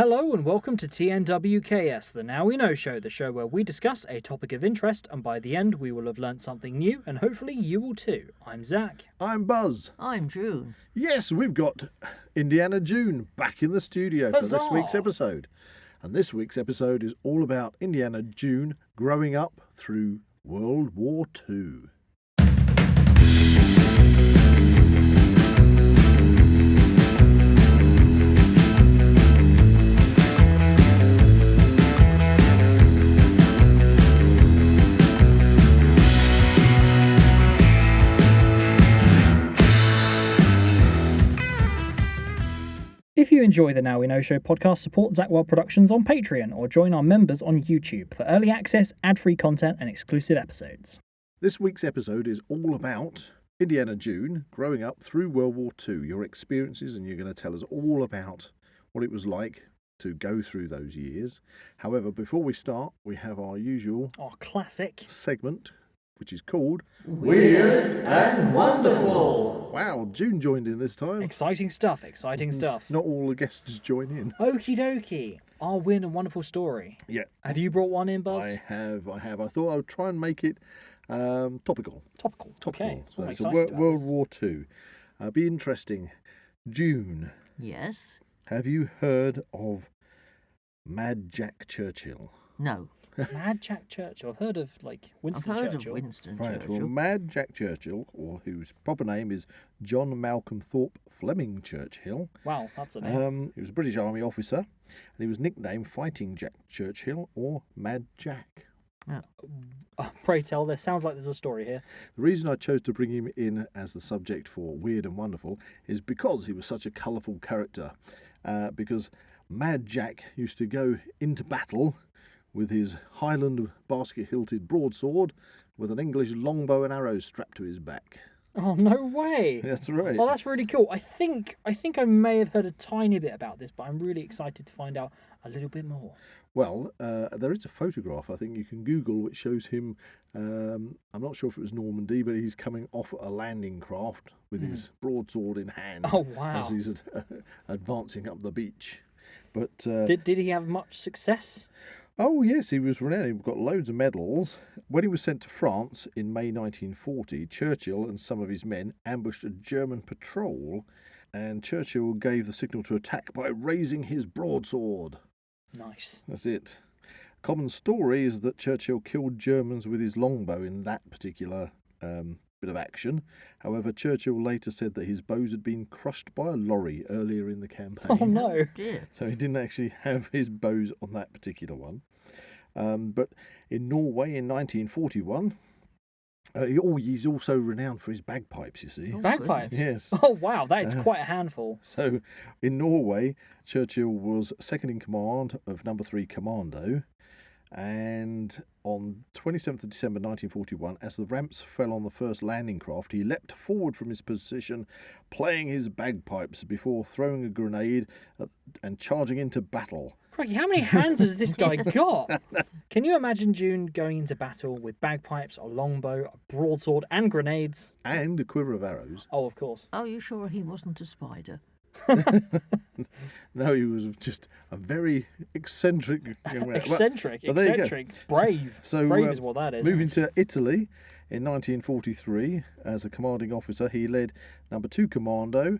Hello and welcome to TNWKS, the Now We Know show, the show where we discuss a topic of interest and by the end we will have learnt something new and hopefully you will too. I'm Zak. I'm Buzz. I'm June. Yes, we've got Indiana June back in the studio for this week's episode. And this week's episode is all about Indiana June growing up through World War II. If you enjoy the Now We Know show podcast, support Zak Wylde Productions on Patreon or join our members on YouTube for early access, ad-free content and exclusive episodes. This week's episode is all about Indiana June growing up through World War II, your experiences, and you're going to tell us all about what it was like to go through those years. However, before we start, we have our usual classic segment, which is called Weird and Wonderful. Wow, June joined in this time. Exciting stuff. Not all the guests join in. Okie dokie. Our weird and wonderful story. Yeah. Have you brought one in, Buzz? I have. I thought I would try and make it topical. Topical. Okay. So I'm it's excited about World this. War II. Be interesting. June, Yes? have you heard of Mad Jack Churchill? No. Mad Jack Churchill. I've heard of, Winston I've heard Churchill. of Winston Right, Churchill. well, Mad Jack Churchill, or whose proper name is John Malcolm Thorpe Fleming Churchill. Wow, that's a name. He was a British Army officer, and he was nicknamed Fighting Jack Churchill or Mad Jack. Pray tell, there sounds like there's a story here. The reason I chose to bring him in as the subject for Weird and Wonderful is because he was such a colourful character. Because Mad Jack used to go into battle with his Highland basket-hilted broadsword with an English longbow and arrows strapped to his back. Oh, no way. That's right. Oh, that's really cool. I think I may have heard a tiny bit about this, but I'm really excited to find out a little bit more. Well, there is a photograph, I think you can Google, which shows him, I'm not sure if it was Normandy, but he's coming off a landing craft with his broadsword in hand. Oh, wow. As he's advancing up the beach. But Did he have much success? oh, yes, he was renowned. He got loads of medals. When he was sent to France in May 1940, Churchill and some of his men ambushed a German patrol, and Churchill gave the signal to attack by raising his broadsword. Nice. That's it. Common story is that Churchill killed Germans with his longbow in that particular bit of action. However, Churchill later said that his bows had been crushed by a lorry earlier in the campaign. Oh, no. Dear. So he didn't actually have his bows on that particular one. But in Norway in 1941, he's also renowned for his bagpipes, you see. Oh, Bagpipes? Yes. Oh, wow, that is quite a handful. So in Norway, Churchill was second in command of No. 3 Commando. And on 27th of December 1941, as the ramps fell on the first landing craft, he leapt forward from his position, playing his bagpipes before throwing a grenade and charging into battle. Crikey, how many hands has this guy got? Can you imagine June going into battle with bagpipes, a longbow, a broadsword, and grenades? And a quiver of arrows. Oh, of course. Are you sure he wasn't a spider? No, he was just a very eccentric young man. Eccentric, well, there you go. eccentric, brave. So, brave is what that is. Moving to Italy in 1943, as a commanding officer, he led No. 2 Commando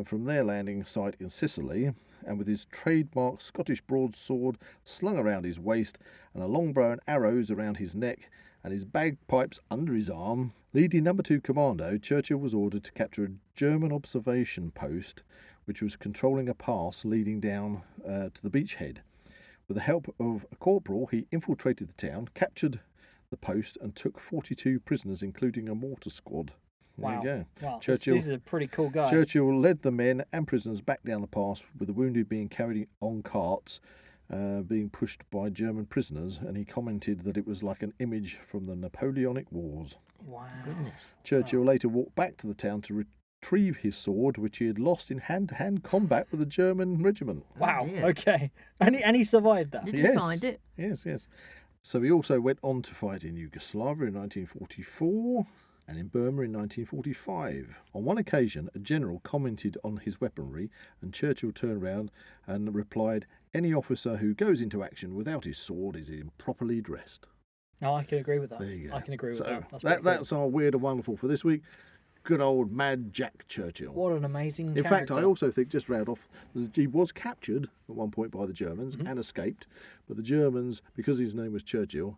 from their landing site in Sicily, and with his trademark Scottish broadsword slung around his waist and a longbow and arrows around his neck and his bagpipes under his arm, leading No. 2 Commando, Churchill was ordered to capture a German observation post which was controlling a pass leading down to the beachhead. With the help of a corporal, he infiltrated the town, captured the post and took 42 prisoners, including a mortar squad. There Wow. you go. Wow, Churchill, this is a pretty cool guy. Churchill led the men and prisoners back down the pass, with the wounded being carried on carts, being pushed by German prisoners, and he commented that it was like an image from the Napoleonic Wars. Wow. Goodness. Churchill later walked back to the town to retrieve his sword, which he had lost in hand-to-hand combat with a German regiment. Wow, dear. okay. And he survived that. Did Yes. you find it? Yes. So he also went on to fight in Yugoslavia in 1944. And in Burma in 1945. On one occasion, a general commented on his weaponry, and Churchill turned round and replied, "Any officer who goes into action without his sword is improperly dressed." No, I can agree with that. There you go. I can agree with So that. That's pretty cool. that's our Weird and Wonderful for this week. Good old Mad Jack Churchill. What an amazing In fact, character. I also think, just round off, that he was captured at one point by the Germans and escaped. But the Germans, because his name was Churchill,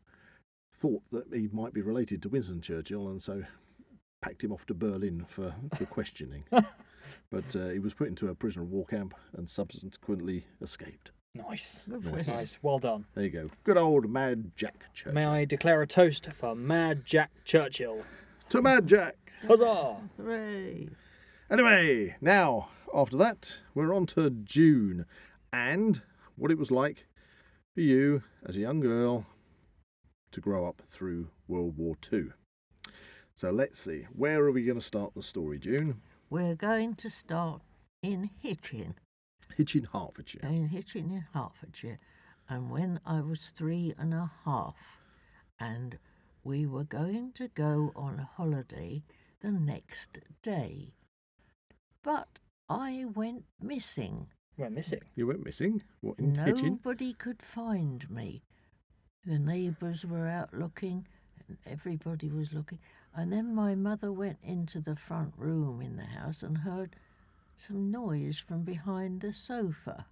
thought that he might be related to Winston Churchill, and so packed him off to Berlin for questioning. But he was put into a prisoner of war camp and subsequently escaped. Nice. Good for us. Nice. Well done. There you go. Good old Mad Jack Churchill. May I declare a toast for Mad Jack Churchill? To Mad Jack! Huzzah! Hooray. Anyway, now, after that, we're on to June and what it was like for you as a young girl to grow up through World War II. So let's see, where are we going to start the story, June? We're going to start in Hitchin. Hitchin, Hertfordshire. In Hitchin in Hertfordshire. And when I was 3.5, and we were going to go on a holiday the next day. But I went missing. We're missing. You went missing? What, in Hitchin? Nobody could find me. The neighbours were out looking, and everybody was looking. And then my mother went into the front room in the house and heard some noise from behind the sofa.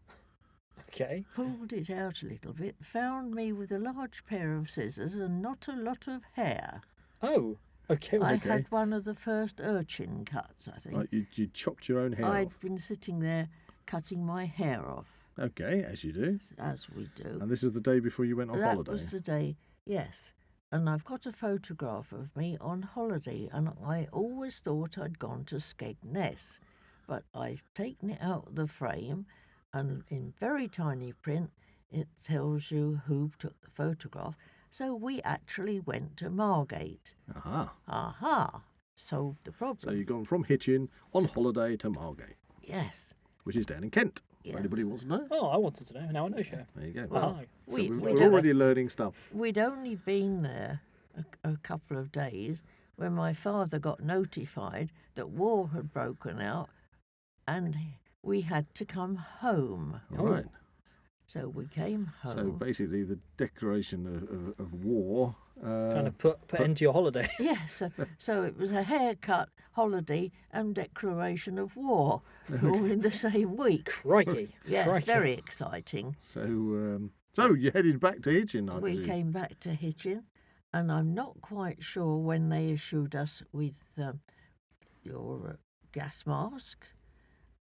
Okay. Pulled it out a little bit, found me with a large pair of scissors and not a lot of hair. Oh, okay. I Okay. had one of the first urchin cuts, I think. Like you chopped your own hair I'd off. been sitting there cutting my hair off, Okay, as you do. as we do. And this is the day before you went on That holiday. was the day, yes. And I've got a photograph of me on holiday, and I always thought I'd gone to Skegness. But I've taken it out of the frame, and in very tiny print, it tells you who took the photograph. So we actually went to Margate. Aha. Aha! Solved the So problem. you've gone from Hitchin on holiday to Margate, Yes. which is down in Kent. If Yes. anybody wants to know. Oh, I wanted to know. Now I know, show. There you go. Well, Ah. So we we're don't- already learning stuff. We'd only been there a couple of days when my father got notified that war had broken out and we had to come home. All right. So we came home. So basically, the declaration of war. Kind of put end to your holiday. Yes, so it was a haircut, holiday and declaration of war all in the same week. Crikey. Yes, Crikey. very exciting. So you headed back to Hitchin, I We presume? came back to Hitchin, and I'm not quite sure when they issued us with your gas mask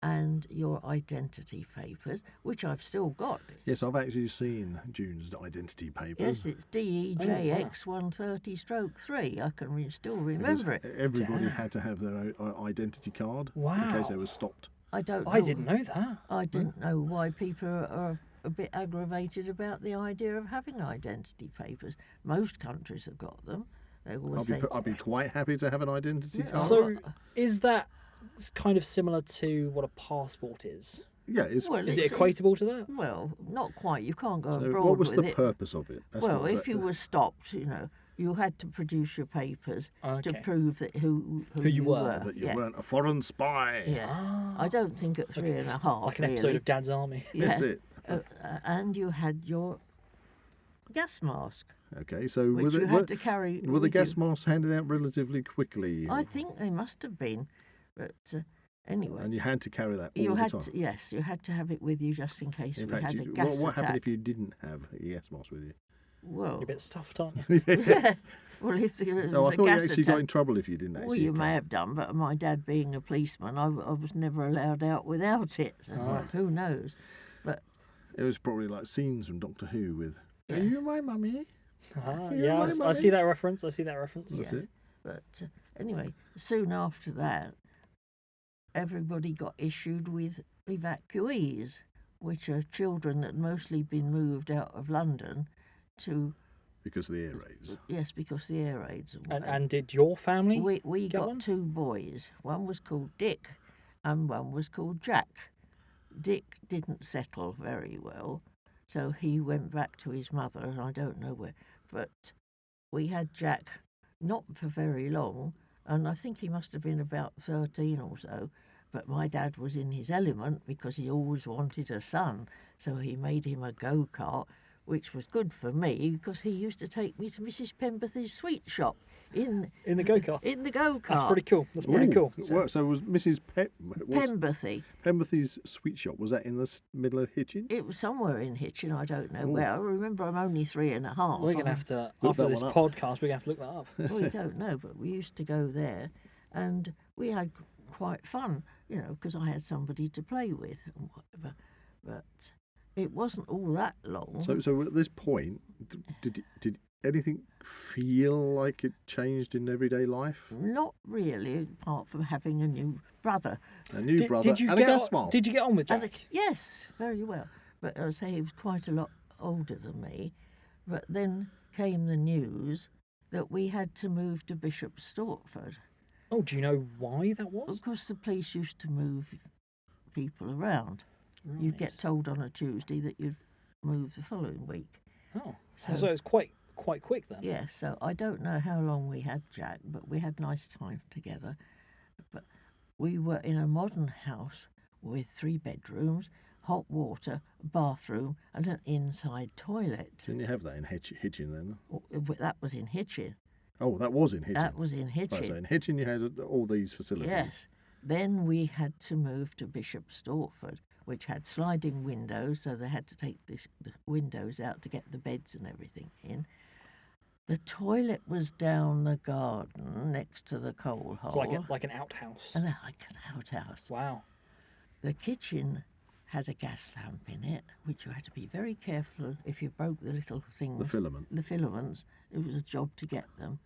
and your identity papers, which I've still got. Yes, I've actually seen June's identity papers. Yes, it's DEJX 130/3. I can still Because remember it. Everybody Damn. had to have their own identity card in Wow. case they were stopped. I don't know. I didn't know that. I didn't know why people are a bit aggravated about the idea of having identity papers. Most countries have got them. They always say, I'd be quite happy to have an identity Yeah. card. So, is that kind of similar to what a passport is? yeah, it's. well, Is it it's- equatable to that? Well, not quite. You can't go So abroad what was with the it. purpose of it? That's Well, what if you were stopped, you had to produce your papers to Okay. prove that who Who you were. that you yeah. weren't a foreign spy. Yes. I don't think at 3.5. Like an episode really. of Dad's Army. That's Yeah. it. And you had your gas mask, Okay, so which you had to carry. were the with gas you. masks handed out relatively quickly? I think they must have been, but anyway. And you had to carry that all You the had time. to, yes, you had to have it with you just in case In we fact, had a you, gas what happened attack. if you didn't have a gas mask with you? Well, You're a bit stuffed, aren't you? well, if there was No, I a thought you gas actually attack, got in trouble if you didn't actually. well, you carry may it. have done, but my dad being a policeman, I was never allowed out without it. So Ah. who knows? But It was probably like scenes from Doctor Who with. Yeah. Are you my mummy? Ah, You yeah, my I see money? that reference. That's That's Yeah. it. But anyway, soon after that, everybody got issued with evacuees, which are children that mostly been moved out of London to, Because of the air raids. yes, because the air raids. And did your family? we get got one? 2 boys. One was called Dick and one was called Jack. Dick didn't settle very well, so he went back to his mother, and I don't know where. But we had Jack not for very long, and I think he must have been about 13 or so. But my dad was in his element because he always wanted a son, so he made him a go-kart, which was good for me because he used to take me to Mrs. Pemberthy's sweet shop in In the go-kart. in the go-kart. That's pretty cool. That's pretty Ooh, cool. it worked. So was Mrs. Pemberthy. Pemberthy's sweet shop, was that in the middle of Hitchin? It was somewhere in Hitchin, I don't know where. Remember, I'm only 3.5. We're going to have to, Look after that this one up. podcast, we're going to have to look that up. We don't know, but we used to go there, and we had quite fun, because I had somebody to play with and whatever. But it wasn't all that long. So at this point, did anything feel like it changed in everyday life? Not really, apart from having a new brother. A new brother Did you and a get gas on, mask. Did you get on with And Jack? yes, very well. But I say he was quite a lot older than me. But then came the news that we had to move to Bishop Stortford. Oh, do you know why that was? Of course, the police used to move people around. You'd get told on a Tuesday that you'd move the following week. Oh, so it's quite quick then. Yeah, so I don't know how long we had Jack, but we had nice time together. But we were in a modern house with 3 bedrooms, hot water, a bathroom, and an inside toilet. Didn't you have that in Hitchin then? That was in Hitchin. Oh, that was in Hitchin. That was in Hitchin. Right, so in Hitchin you had all these facilities. Yes. Then we had to move to Bishop Stortford, which had sliding windows, so they had to take the windows out to get the beds and everything in. The toilet was down the garden next to the coal hole. It's like an outhouse. And like an outhouse. Wow. The kitchen had a gas lamp in it, which you had to be very careful if you broke the little things. The filament. The filaments. It was a job to get them.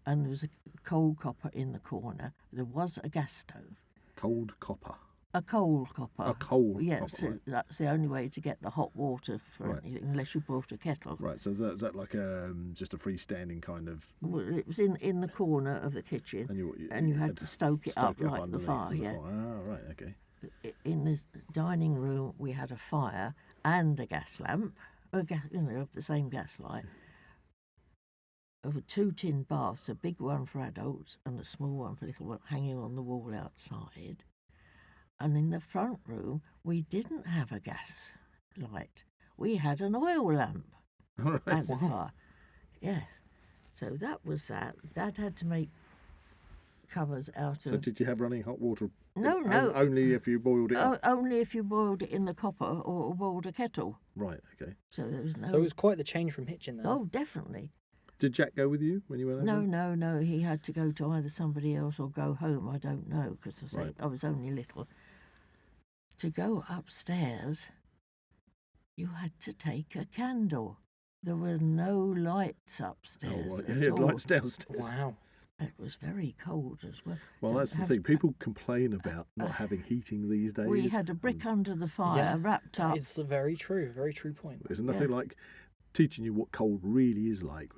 And there was a coal copper in the corner. There was a gas stove. Cold copper. A coal copper. A coal Yes, copper, right. that's the only way to get the hot water for Right. anything, unless you brought a kettle. Right, so is that like just a freestanding kind of... Well, it was in the corner of the kitchen, and you had to stoke it up like the underneath fire. the Yeah. fire. Ah, right, okay. In the dining room, we had a fire and a gas lamp, of the same gas light. There were 2 tin baths, a big one for adults and a small one for little ones, hanging on the wall outside. And in the front room, we didn't have a gas light. We had an oil lamp All right. as a fire. Yes. So that was that. Dad had to make covers out So of... did you have running hot water? No. Only if you boiled it up? Only if you boiled it in the copper or boiled a kettle. Right, okay. So there was no... So it was quite the change from Hitchin then. Oh, definitely. Did Jack go with you when you went over? No. He had to go to either somebody else or go home. I don't know, because Right. I was only little. To go upstairs, you had to take a candle. There were no lights upstairs Oh, right. at You had all. lights downstairs. Wow. It was very cold as well. Well, To that's the have- thing. People complain about not having heating these days. We had a brick under the fire, Yeah, wrapped up. It's a very true point. There's nothing like teaching you what cold really is like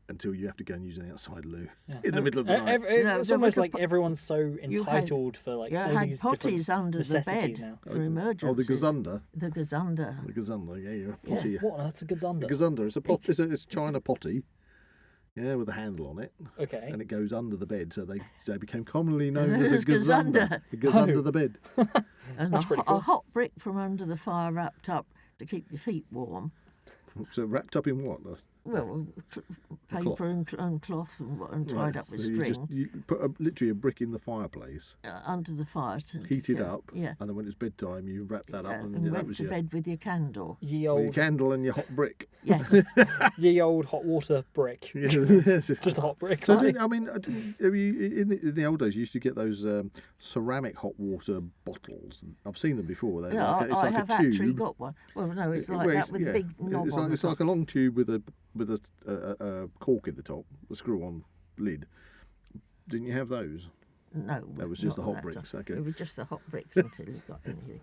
until you have to go and use an outside loo Yeah. in the middle of the night. No, It's there almost was a like everyone's so entitled for like You all had these different potties under the necessities bed now. for emergencies. Oh, the gazunder. The gazunder. The gazunder, yeah, you're a potty. What on earth's a good The under? gazunder is a pot. It's a china potty, yeah, with a handle on it, Okay. and it goes under the bed. So they became commonly known Known as a as gazunder. gazunder. It goes under Oh. the bed. And That's pretty cool. a hot brick from under the fire wrapped up to keep your feet warm. So wrapped up in what? Well, paper and cloth and tied Right, up with so string you put literally a brick in the fireplace, under the fire. To heat it get- up, Yeah. and then when it's bedtime, you wrap that up, and and that went was to your, bed with your candle. Ye your old, candle and your hot brick. Yes. ye old hot water brick. Yeah. Just a hot brick. So in the old days, you used to get those ceramic hot water bottles. I've seen them before. They're Yeah, like it's I like have a tube. actually got one. Well, no, it's like Well, that with a big knob It's on like, the it's top. like a long tube with a cork in the top, a screw-on lid. Didn't you have those? No, That was just not the hot that bricks, time. okay. It was just the hot bricks until you got anything.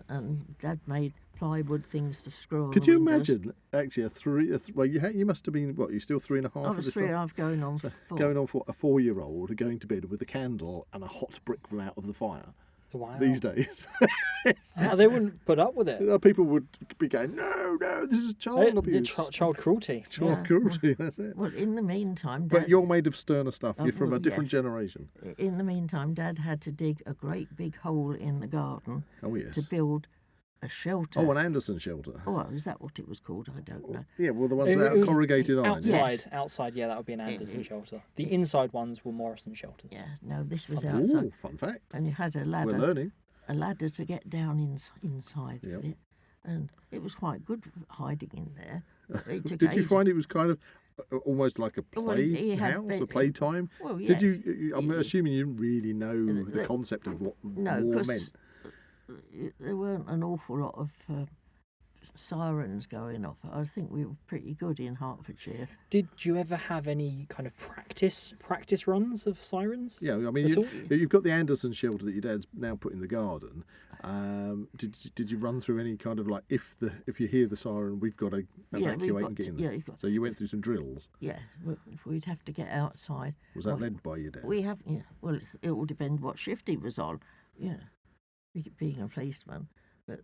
And Dad made plywood things to screw on Could the you windows. imagine actually well, you must have been what? You're still 3.5 I at was this 3.5 time. going on So 4. going on for a 4-year-old going to bed with a candle and a hot brick from out of the fire. Wow. these days. They wouldn't put up with it. People would be going, no, this is child abuse. Child cruelty. Child cruelty, that's it. Well, in the meantime, But Dad, you're made of sterner stuff. You're from well, a different yes. generation. in the meantime, Dad had to dig a great big hole in the garden Oh, yes. to build a shelter. Oh, an Anderson shelter. Oh, is that what it was called? I don't know. Yeah, well, the ones It without was corrugated iron. Outside, Yes. outside, yeah, that would be an Anderson shelter. The inside ones were Morrison shelters. Yeah, no, this was Ooh, outside, fun fact. and you had a We're ladder, learning. to get down inside Yep. with it, and it was quite good hiding in there. It took Did you ages. find it was kind of almost like a Well, he had playhouse, a been- playtime? Well, Did yes. I'm assuming you didn't really know the the- concept of what No, war 'cause meant. there weren't an awful lot of sirens going off. I think we were pretty good in Hertfordshire. Did you ever have any kind of practice runs of sirens? Yeah, I mean, At all? you've got the Anderson shelter that your dad's now put in the garden. Did you run through any kind of like if you hear the siren, we've got to evacuate and get in there? you've got, So you went through some drills. yeah, we'd have to get outside. Was that Well, led by your dad? We have, yeah. Well, it all depends what shift he was on. Yeah, being a policeman. But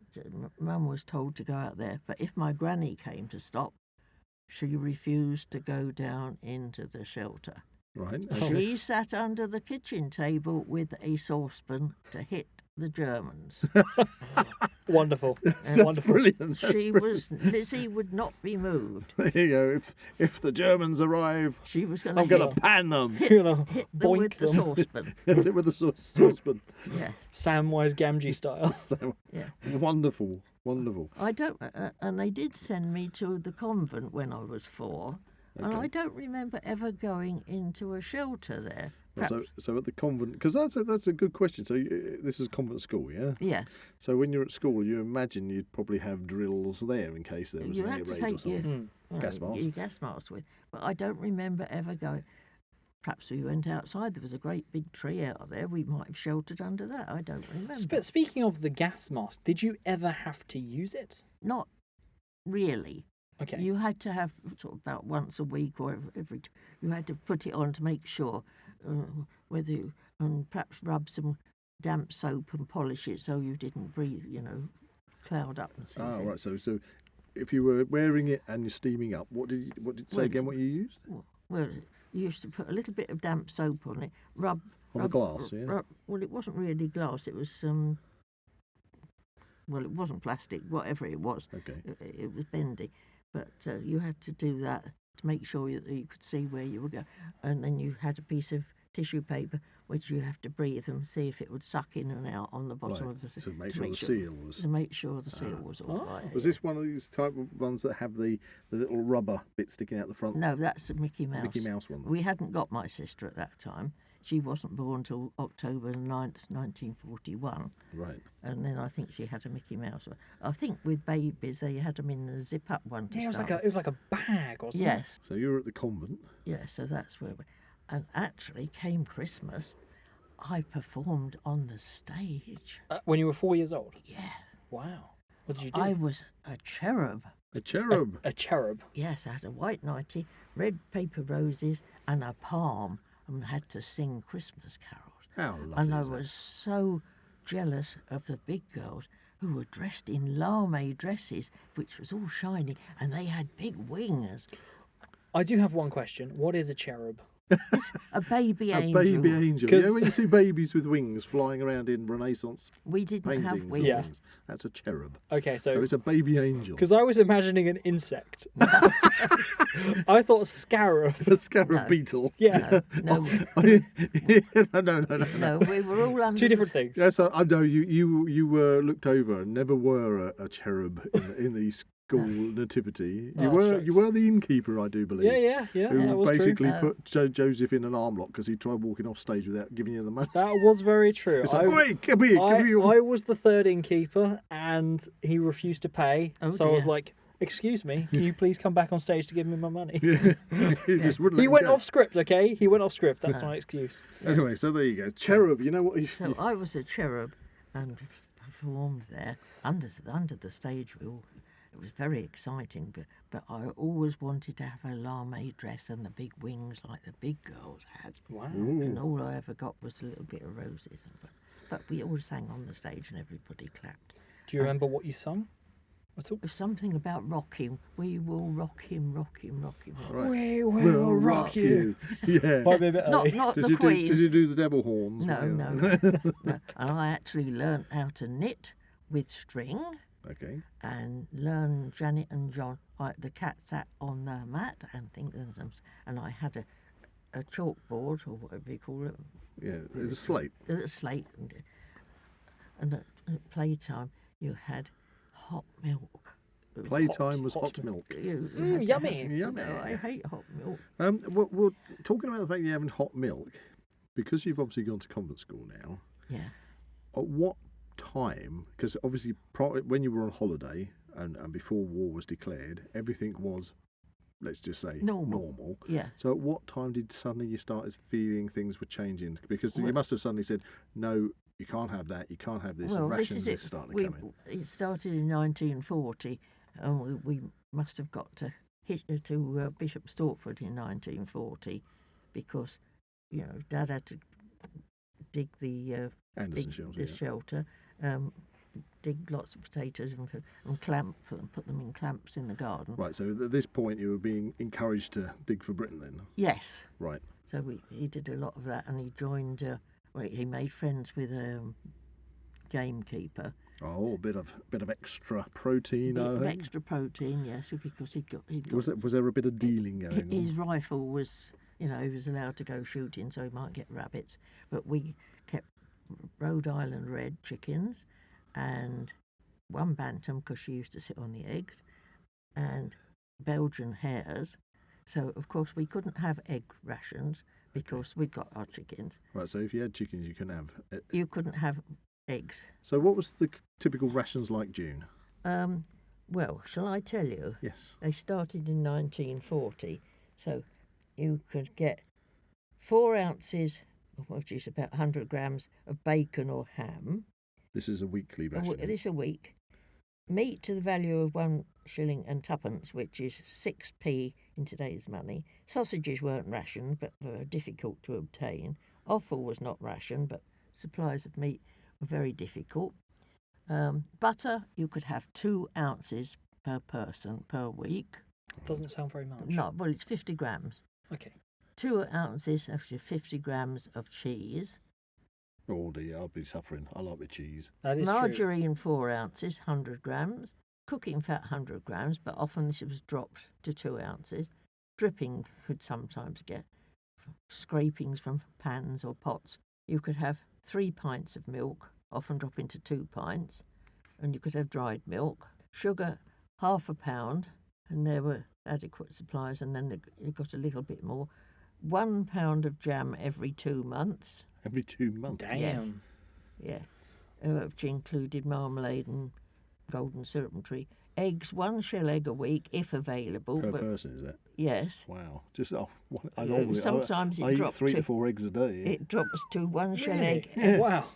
Mum was told to go out there. But if my granny came to stop, she refused to go down into the shelter. Right. She sat under the kitchen table with a saucepan to hit the Germans. Wonderful. That's Wonderful. brilliant. That's Lizzie would not be moved. There you go. If the Germans arrive, She was going I'm to going to pan them. You know, hit them boink with the them. saucepan. That's it with the saucepan. Yeah, Samwise Gamgee style. So, yeah. wonderful, wonderful. I don't, and they did send me to the convent when I was 4, and Okay. I don't remember ever going into a shelter there. Well, so at the convent, because that's a good question. So this is convent school, yeah? Yes, So when you're at school, you imagine you'd probably have drills there in case there was you an air had to raid or take something. Gas masks. your gas masks with, but I don't remember ever going. Perhaps we went outside. There was a great big tree out there. We might have sheltered under that. I don't remember. But speaking of the gas mask, did you ever have to use it? Not really. Okay. You had to have sort of about once a week or every. You had to put it on to make sure whether you, and perhaps rub some damp soap and polish it so you didn't breathe. Cloud up and things. Ah, right. So if you were wearing it and you're steaming up, what did you say Well, again? What you used Well, you used to put a little bit of damp soap on it, rub on the glass? Yeah. well, it wasn't really glass. It was well, it wasn't plastic. Whatever it was, Okay. it was bendy. But you had to do that to make sure that you could see where you were going. And then you had a piece of tissue paper which you have to breathe and see if it would suck in and out on the bottom Right. of the To make sure the seal was. to make sure the seal was all right. Was this one of these type of ones that have the little rubber bit sticking out the front? No, that's the Mickey Mouse. Mickey Mouse one. We hadn't got my sister at that time. She wasn't born till October 9th, 1941. Right. And then I think she had a Mickey Mouse one. I think with babies they had them in the zip-up one to Yeah, start. it was like a bag or something. Yes, So you were at the convent. yeah. So that's where. And actually, came Christmas, I performed on the stage. When you were 4 years old. Yeah, Wow. What did you do? I was a cherub. A cherub. A cherub. Yes, I had a white nightie, red paper roses, and a palm, and had to sing Christmas carols. How lovely And I is that? was so jealous of the big girls who were dressed in lame dresses, which was all shiny, and they had big wings. I do have one question. What is a cherub? A baby A angel. baby angel. 'Cause- Yeah, when you see babies with wings flying around in Renaissance We didn't have paintings, wings. Yeah. that's a cherub. Okay, So so it's a baby angel. because I was imagining an insect. I thought scarab. A scarab No. beetle. Yeah. No, no. no, we were all under Two different the, things. Yes, I know you were looked over and never were a cherub in the school nativity. You Oh, you were the innkeeper, I do believe. Yeah. That Who was basically true. put Joseph in an arm lock because he tried walking off stage without giving you the money. That was very true. It's like, wait, come here, give me your... I was the third innkeeper, and he refused to pay. Oh, so I was dear. like, "Excuse me, can you please come back on stage to give me my money?" He just wouldn't let He him went go. off script, okay? He went off script. That's my excuse. Anyway, so there you go. Cherub, you know what? So I was a cherub and performed there under the stage wheel. It was very exciting, but I always wanted to have a lame dress and the big wings like the big girls had. Wow. And all I ever got was a little bit of roses. but we all sang on the stage and everybody clapped. Do you remember what you sung at all? Something about rock him. We will rock him, rock him, rock him. Right. We will We'll rock you. Yeah. Might be a bit early. Not Did the you Queen. did you do the devil horns? No, Well, no. And I actually learnt how to knit with string Okay. and learn Janet and John. The cat sat on the mat and things, and I had a chalkboard or whatever you call it, Yeah. It's a slate. a slate, and at playtime you had hot milk. Playtime was hot hot milk. You had to yummy. have- Yummy. No, I hate hot milk. Well, talking about the fact you're having hot milk, because you've obviously gone to convent school now. Yeah. At what time? Because obviously, when you were on holiday and before war was declared, everything was, let's just say, normal. Yeah. So at what time did suddenly you started feeling things were changing? Because you Well- must have suddenly said, no, you can't have that, you can't have this, and rations are starting to come in. It started in 1940, and we must have got to Bishop Stortford in 1940, because Dad had to dig the Anderson shelter. shelter, dig lots of potatoes and put them in clamps in the garden. Right, so at this point you were being encouraged to dig for Britain then? Yes. Right. So he did a lot of that, and he joined. He made friends with a gamekeeper. Oh, a bit of extra protein, Bit I of think. extra protein, yes, because he got Was there a bit of dealing going his on? rifle was, he was allowed to go shooting, so he might get rabbits. But we kept Rhode Island red chickens and one bantam, because she used to sit on the eggs, and Belgian hares. So, of course, we couldn't have egg rations because we'd got our chickens. Right, so if you had chickens, you couldn't have. You couldn't have eggs. So what was the typical rations like, June? Well, shall I tell you? Yes. They started in 1940, so you could get 4 ounces, which is about 100 grams, of bacon or ham. This is a weekly ration. This a week. Meat to the value of 1 shilling and twopence, which is 6p in today's money. Sausages weren't rationed, but were difficult to obtain. Offal was not rationed, but supplies of meat were very difficult. Butter, you could have 2 ounces per person per week. Doesn't sound very much. No, well, it's 50 grams. Okay. 2 ounces, actually 50 grams of cheese. Oh dear, I'll be suffering. I like my cheese. That is true. Margarine, 4 ounces, 100 grams. Cooking fat, 100 grams, but often this was dropped to 2 ounces. Dripping could sometimes get scrapings from pans or pots. You could have 3 pints of milk, often dropping to 2 pints, and you could have dried milk. Sugar, half a pound, and there were adequate supplies, and then you got a little bit more. 1 pound of jam every 2 months. Every 2 months. Damn. Yeah, which included marmalade and golden syrup-tree. Eggs, 1 shell egg a week, if available. Per but person, is that? yes, Wow. Just I Yeah, normally sometimes it I eat dropped 3 to to- 4 eggs a day. it drops to 1 shell Really? egg. Wow.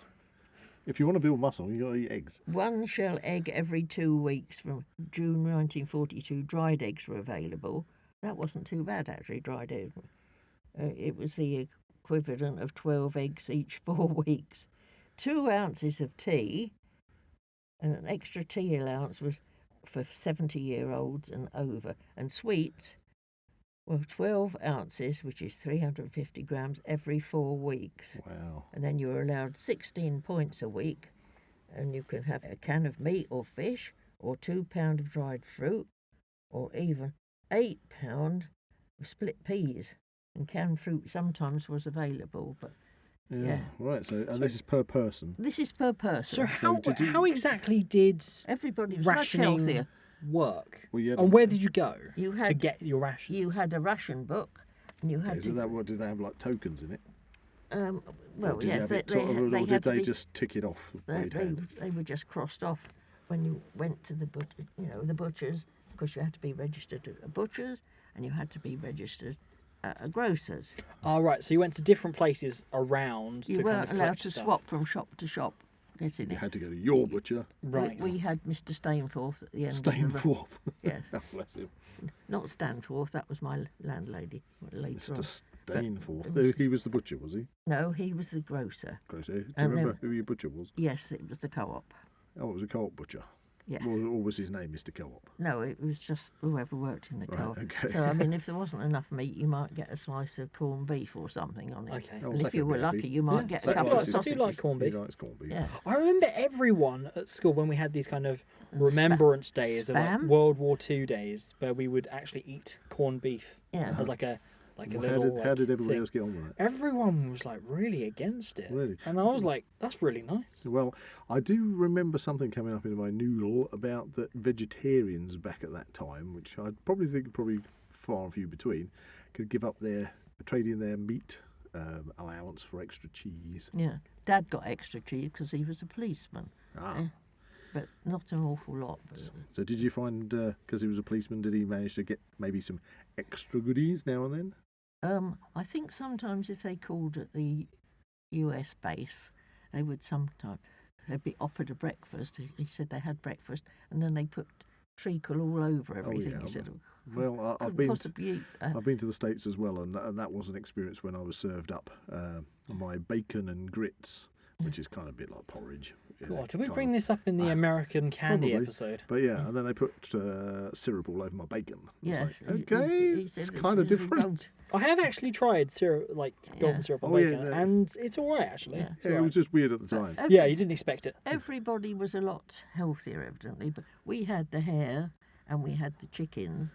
If you want to build muscle, you got to eat eggs. 1 shell egg every 2 weeks. From June 1942, dried eggs were available. That wasn't too bad, actually, dried eggs. It was the equivalent of 12 eggs each 4 weeks. 2 ounces of tea, and an extra tea allowance was for 70-year-olds and over. And sweets, well, 12 ounces, which is 350 grams, every 4 weeks. Wow. And then you were allowed 16 points a week, and you could have a can of meat or fish, or 2 pound of dried fruit, or even 8 pound of split peas. And canned fruit sometimes was available, but Yeah. Right. So this is per person. this is per person. So did you- how exactly did Everybody was much rationing healthier. work? Well, you had, And where did you go You to had get your rations? you had a ration book, and you had so that what did they have like tokens in it? well, Or did you yes, have they, it sort of, or they did had to they be, just tick it off? what they, you'd they, had? they were just crossed off when you went to the the butchers, because you had to be registered at a butcher's and you had to be registered at a grocer's. Oh, right. So you went to different places around You to weren't kind of allowed collect to stuff. swap from shop to shop. Getting You it. had to go to your butcher. Right. We had Mr. Stainforth at the end. Stainforth. Yes, Oh, bless him. not Stanforth. That was my landlady later on. Danforth. He was the butcher, was he? No, he was the grocer. Grocer. Do you And remember who your butcher was? Yes, it was the co-op. Oh, it was a co-op butcher. Yeah. Or was his name Mr. Co-op? No, it was just whoever worked in the Right, co-op. okay. So, I mean, if there wasn't enough meat, you might get a slice of corned beef or something on it. Okay. Oh, And Zach if you would were be happy. lucky, you might get a Zach couple likes of it. I sausages. do like corned He beef. likes corned beef. Yeah. I remember everyone at school when we had these kind of And remembrance days, of like spam? World War II days, where we would actually eat corned beef Yeah. as like a Well, little. how did like, everybody thing. else get on with it? Everyone was like really against it. Really? And I was like, that's really nice. Well, I do remember something coming up in my noodle about that vegetarians back at that time, which I probably think far and few between, could give up trade in their meat allowance for extra cheese. Yeah. Dad got extra cheese because he was a policeman. Ah. Yeah. But not an awful lot. But So did you find, because he was a policeman, did he manage to get maybe some extra goodies now and then? I think sometimes if they called at the US base, they would sometimes they'd be offered a breakfast. He said they had breakfast, and then they put treacle all over everything. yeah, He said, Well, couldn't possibly eat. I've been to the States as well, and that was an experience when I was served up my bacon and grits, which is kind of a bit like porridge. God, did we bring this up in the American Candy probably. episode? But yeah, and then they put syrup all over my bacon. Yes, Like, okay, he said it's kind of really different. gold. I have actually tried syrup, like golden Yeah. syrup on Oh, yeah, bacon, no. and it's all right actually. Yeah. It's Yeah, all it right. was just weird at the time. Yeah, you didn't expect it. Everybody was a lot healthier, evidently, but we had the hare and we had the chicken.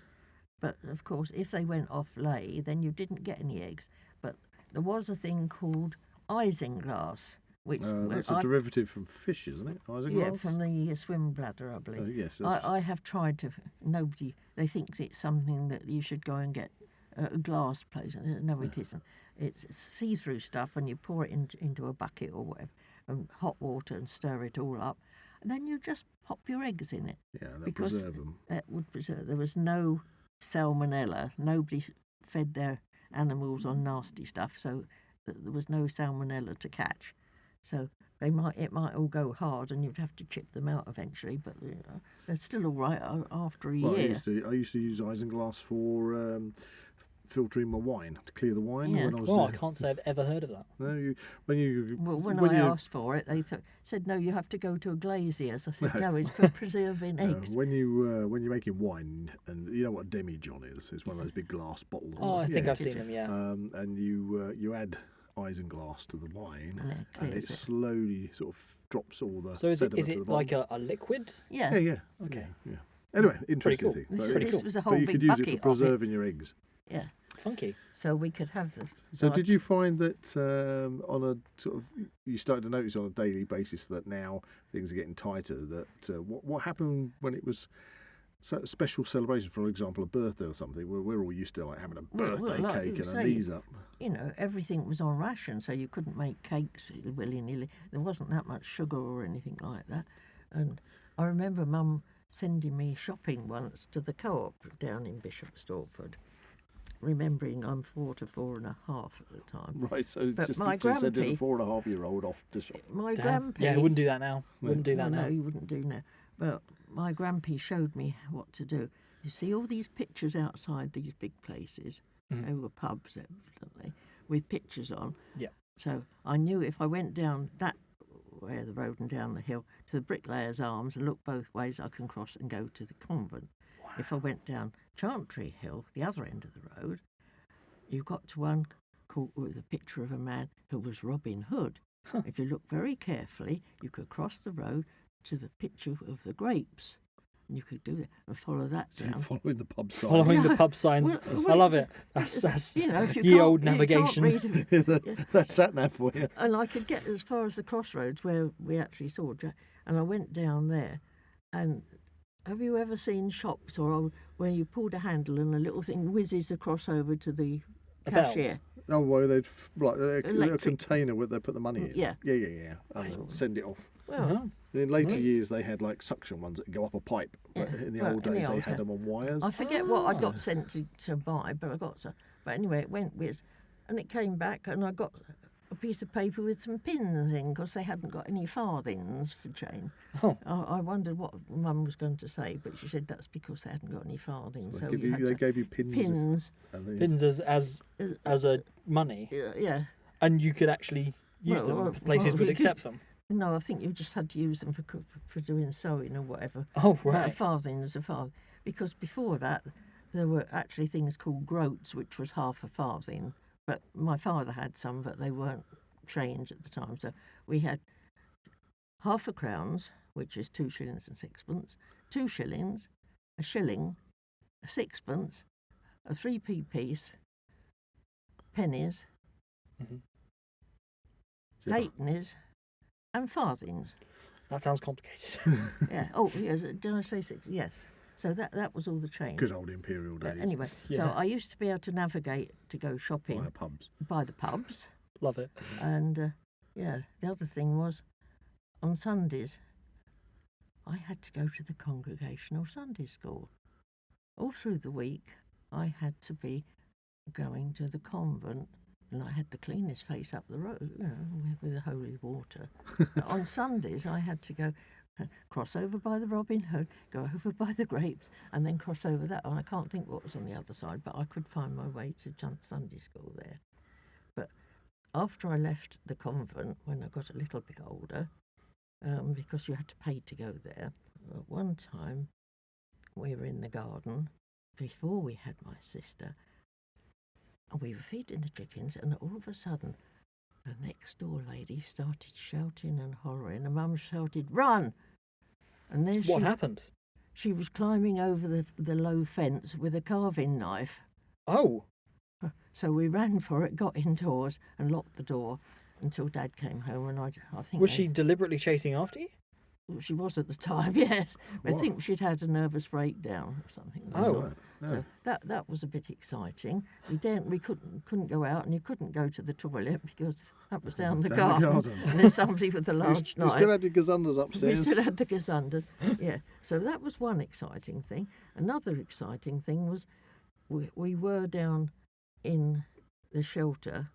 But of course, if they went off lay, then you didn't get any eggs. But there was a thing called isinglass, which That's a derivative from fish, isn't it? Isinglass? yeah, from the swim bladder, I believe. Yes. That's, I have tried to. Nobody. They think it's something that you should go and get a glass place. No, it isn't. It's see-through stuff, and you pour it into a bucket or whatever, and hot water, and stir it all up, and then you just pop your eggs in it. yeah, that because preserve them. that would preserve. There was no salmonella. Nobody fed their animals on nasty stuff, so there was no salmonella to catch. So it might all go hard, and you'd have to chip them out eventually. But they're still all right after a Well, I year. used to use isinglass for filtering my wine, to clear the wine Yeah. when I was Well, I doing. can't say I've ever heard of that. No, When when I you asked for it, they said no, you have to go to a glazier's. I said no, it's for preserving eggs. when you're making wine, and you know what a demijohn is? It's one of those big glass bottles. Oh, I think Yeah. I've seen them. Yeah. And you add isinglass to the wine, And it and clears it it. slowly sort of drops all the So is sediment it to the like bottom. a liquid? Yeah. Yeah. Okay. Yeah. Anyway, interesting cool. thing. This, But, pretty this cool. was a but whole you big could use bucket it for of it. preserving your eggs. Yeah. Funky. So we could have this. So did you find that on a sort of you started to notice on a daily basis that now things are getting tighter? That what happened when it was special celebration, for example, a birthday or something? We're all used to like having a Well, birthday like cake you and a say, knees up. You know, everything was on ration, so you couldn't make cakes willy-nilly. There wasn't that much sugar or anything like that. And I remember Mum sending me shopping once to the co-op down in Bishop Stortford, remembering I'm 4 to 4.5 at the time. Right, so But just my literally sending a grampy- 4.5-year-old off to shop. My Damn. grampy... Yeah, I wouldn't do that now. Wouldn't do that no, now. you wouldn't do now. But my grampy showed me what to do. You see all these pictures outside these big places, Mhm. they were pubs evidently, with pictures on. Yeah. So I knew if I went down that way of the road and down the hill to the Bricklayer's Arms and looked both ways, I can cross and go to the convent. If I went down Chantry Hill, the other end of the road, you got to one called with a picture of a man who was Robin Hood. If you look very carefully, you could cross the road to the picture of the grapes. And you could do that and follow that So down. following the pub sign. Following the pub signs. Well, I love it's- it. That's you know, if you ye can't- old you can't navigation. read it. That's sat nav for you. And I could get as far as the crossroads where we actually saw Jack. And I went down there. And have you ever seen shops where you pulled a handle and a little thing whizzes across over to the A bell. cashier? Oh, well, they'd like a little Electric- container where they put the money in. Yeah. Yeah. And send it off. Well, Uh-huh. In later Right. years, they had like suction ones that go up a pipe. But Yeah. in the Well, old in the days, they old had days. them on wires. I forget what I got sent to buy, but I got some. But anyway, it went whiz. And it came back, and I got a piece of paper with some pins in because they hadn't got any farthings for chain. Oh. I wondered what Mum was going to say, but she said that's because they hadn't got any farthings. So So they gave you pins. Pins. Pins as a money, Yeah. and you could actually use them. Places would accept them. No, I think you just had to use them for doing sewing or whatever. Oh, But right. a farthing is a farthing. Because before that, there were actually things called groats, which was half a farthing. But my father had some, but they weren't change at the time. So we had half a crowns, which is 2 shillings and sixpence, 2 shillings, a shilling, a sixpence, a 3p piece, pennies, halfpennies, and farthings. That sounds complicated. Yeah. Oh, yeah. Did I say 6? Yes. So that was all the change. Good old imperial days. Anyway, so Yeah. I used to be able to navigate to go shopping Via pubs. by the pubs. Love it. And, yeah, the other thing was, on Sundays, I had to go to the Congregational Sunday School. All through the week, I had to be going to the convent, and I had the cleanest face up the road, you know, with the holy water. But on Sundays, I had to go cross over by the Robin Hood, go over by the Grapes, and then cross over that. And I can't think what was on the other side, but I could find my way to Sunday school there. But after I left the convent, when I got a little bit older, because you had to pay to go there, at one time we were in the garden before we had my sister, and we were feeding the chickens, and all of a sudden the next door lady started shouting and hollering, and Mum shouted, "Run!" And there What happened? she was climbing over the low fence with a carving knife. Oh, So we ran for it, got indoors, and locked the door until Dad came home. And I think was she deliberately chasing after you? She was at the time, yes. I What? think she'd had a nervous breakdown or something. Oh. Right. No. So that was a bit exciting. We couldn't go out, and you couldn't go to the toilet because that was down the Down the garden. garden. And there's somebody with a You large knife. still had your gazundas We upstairs. still had the gazunder. Yeah. So that was one exciting thing. Another exciting thing was we were down in the shelter,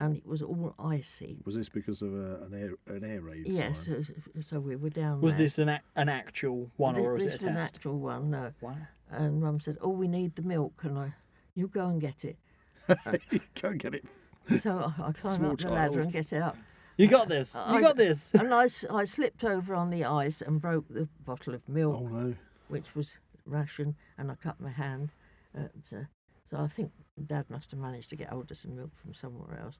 and it was all icy. Was this because of an air raid? Yes. siren? So we were down Was there. this an actual one, or was This it a was an test? actual one, no. Wow. And Mum said, "Oh, we need the milk," and you go and get it. Go and get it. So I climb Small up the ladder child. and get it up. You got this. You got this. And I slipped over on the ice and broke the bottle of milk, Oh no. which was ration, and I cut my hand. So I think Dad must have managed to get hold of some milk from somewhere else.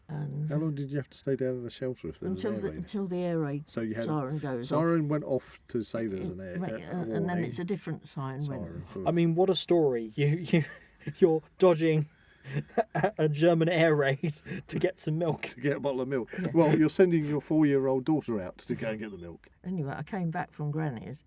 And How long did you have to stay down in the shelter if there was an air raid? until the air raid So you had siren goes siren went off to say there's off. an air. And then warning. it's a different siren. siren. For, I mean, what a story. You're dodging a German air raid to get some milk. to get a bottle of milk. Yeah. Well, you're sending your 4-year-old daughter out to go and get the milk. Anyway, I came back from Granny's,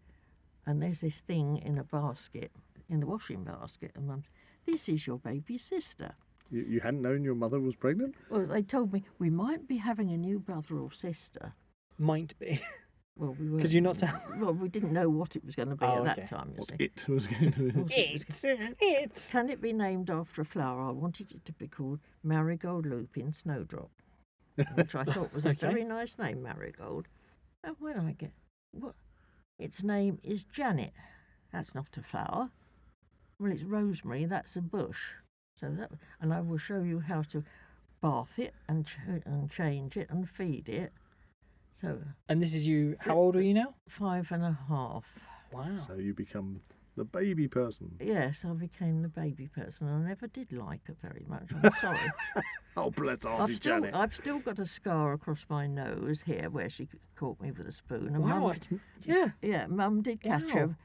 and there's this thing in a basket, in the washing basket, and Mum, "This is your baby sister." You hadn't known your mother was pregnant? Well, they told me we might be having a new brother or sister. Might be. Well, we were. Could you not tell? Well, we didn't know what it was going to be Oh, at okay. that time. You What see. it was going to be. It. Can it be named after a flower? I wanted it to be called Marigold Lupin Snowdrop, which I thought was a Okay. very nice name, Marigold. And when I get what, its name is Janet. That's not a flower. Well, it's rosemary. That's a bush. So that, and I will show you how to bath it and change it and feed it. So And this is you. How old are you now? 5.5. Wow. So you become the baby person. Yes, I became the baby person. I never did like her very much. I'm sorry. Oh, bless Auntie Janet. I've still got a scar across my nose here where she caught me with a spoon. And Wow. Mum did catch Wow. her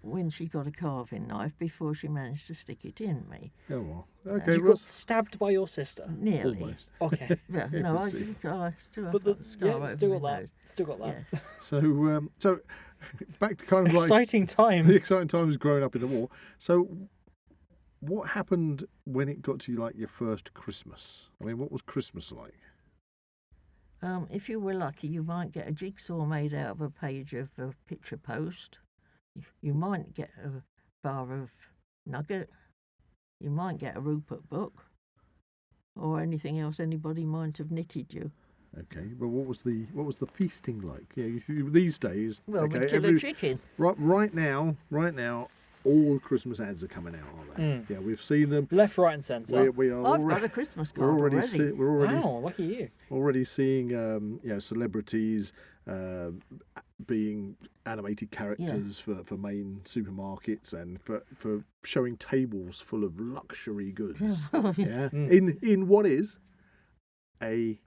when she got a carving knife before she managed to stick it in me. Oh, well. Okay, You got Ross. stabbed by your sister. Nearly. Almost. Okay. Yeah, Yeah, no, we'll I see. still have But got the scar over still my got that. nose. Still got that. Yes. So back to kind of like Exciting times. the exciting times growing up in the war. So, what happened when it got to like your first Christmas? I mean, what was Christmas like? If you were lucky, you might get a jigsaw made out of a page of a picture post. You might get a bar of nugget. You might get a Rupert book. or anything else anybody might have knitted you. Okay, but what was the feasting like? Yeah, these days. Well, okay, we kill a chicken. Right now, all the Christmas ads are coming out, aren't they? Yeah, we've seen them. Left, right, and centre. We are I've already, got a Christmas card we're already. already. We're already Wow, lucky you. already seeing celebrities being animated characters for main supermarkets and for showing tables full of luxury goods. Yeah, in what is a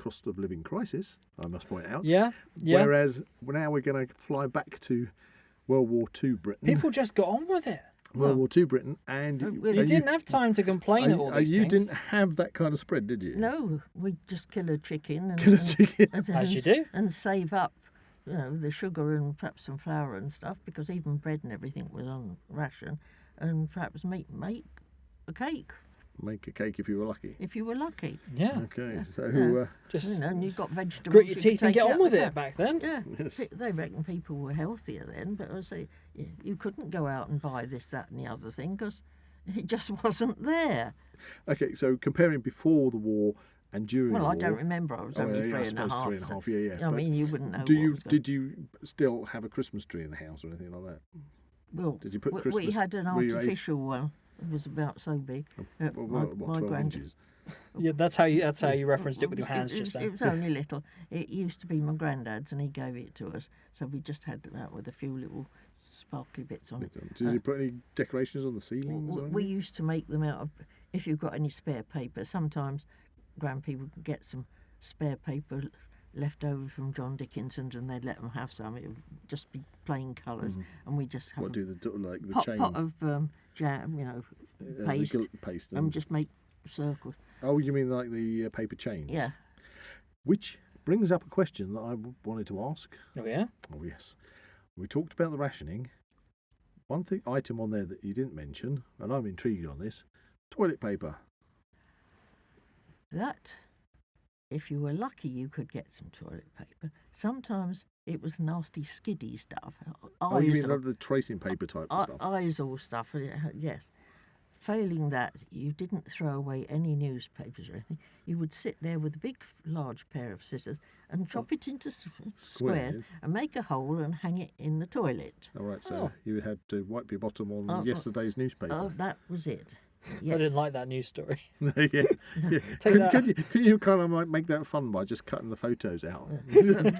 cost of living crisis, I must point out. Yeah. Whereas now we're going to fly back to World War II Britain. People just got on with it. World War II Britain, and You didn't have time to complain at all these you things. didn't have that kind of spread, did you? No, we just kill a chicken and, Kill a chicken. As you do. and save up, the sugar and perhaps some flour and stuff, because even bread and everything was on ration, and perhaps make a cake Make a cake if you were lucky. if you were lucky. Yeah. Okay, so Just And you've got vegetables. grit your you could teeth and take get out on with the it back then. Yeah, Yes. they reckon people were healthier then, but I say you couldn't go out and buy this, that, and the other thing because it just wasn't there. okay, so comparing before the war and during Well, the I war. don't remember. I was only yeah, I three and a suppose half. 3.5. Yeah. I But mean, you wouldn't know. did you still have a Christmas tree in the house or anything like that? Well, Did you put we Christmas? had an were you artificial one. It was about so big. What, 12 grand- inches? Yeah, that's how you referenced it with your hands it just was, then. It was only little. It used to be my granddad's, and he gave it to us. So we just had that with a few little sparkly bits on it. Did you put any decorations on the ceilings? or We anything? used to make them out of. If you've got any spare paper, sometimes grandpeople would get some spare paper left over from John Dickinson's, and they'd let them have some. It would just be plain colours, and we just have What do the pot, chain? pot of jam, the paste, paste and just make circles. Oh, you mean like the paper chains? Yeah. Which brings up a question that I wanted to ask. Oh yeah. Oh yes, we talked about the rationing. One item on there that you didn't mention, and I'm intrigued on this: toilet paper. That, if you were lucky, you could get some toilet paper. Sometimes it was nasty skiddy stuff. Oh, you mean the tracing paper type stuff? Eyes all stuff, yes. Failing that, you didn't throw away any newspapers or anything. You would sit there with a big, large pair of scissors and chop it into squares Squares. and make a hole and hang it in the toilet. All right, so you had to wipe your bottom on yesterday's newspaper. Oh, that was it. I Yes. didn't like that news story. yeah. Take that. Could you kind of like make that fun by just cutting the photos out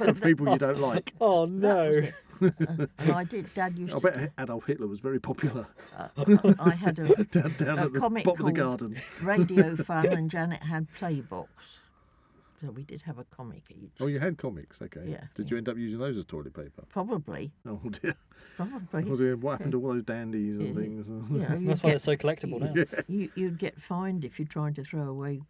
of people you don't like? Oh That no. was it. And I did. Dad used I to. bet Adolf Hitler was very popular I had a down a at the comic bottom of the called garden. Radio Fun, and Janet had Playbox. So we did have a comic each. Oh, you had comics, okay. Yeah, Did you end up using those as toilet paper? Probably. Oh dear. Probably. Oh dear. What happened to all those dandies and things? You'd That's why they're get, so collectible now. you'd get fined if you tried to throw away,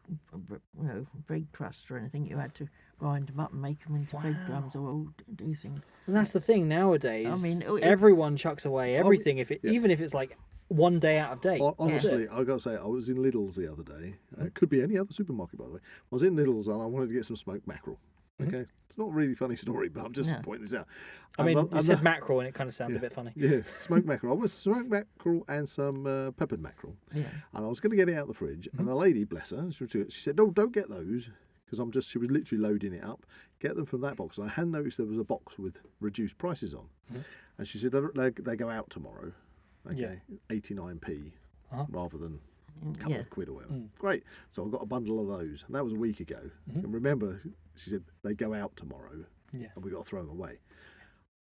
bread crusts or anything. You had to grind them up and make them into breadcrumbs or do things. And that's the thing nowadays. I mean, everyone chucks away everything even if it's like one day out of date. Honestly, I've got to say, I was in Lidl's the other day. It could be any other supermarket, by the way. I was in Lidl's and I wanted to get some smoked mackerel. Okay, it's not a really funny story, but I'm just pointing this out. I mean, you said mackerel, and it kind of sounds a bit funny. Yeah, smoked mackerel. I was smoked mackerel and some peppered mackerel. Yeah. And I was going to get it out of the fridge, and the lady, bless her, she said, "No, don't get those." Because she was literally loading it up. Get them from that box. And I hadn't noticed there was a box with reduced prices on. And she said they go out tomorrow. Okay, 89p rather than a couple of quid or whatever. Great. So I got a bundle of those, and that was a week ago. And remember, she said they go out tomorrow, and we got to throw them away.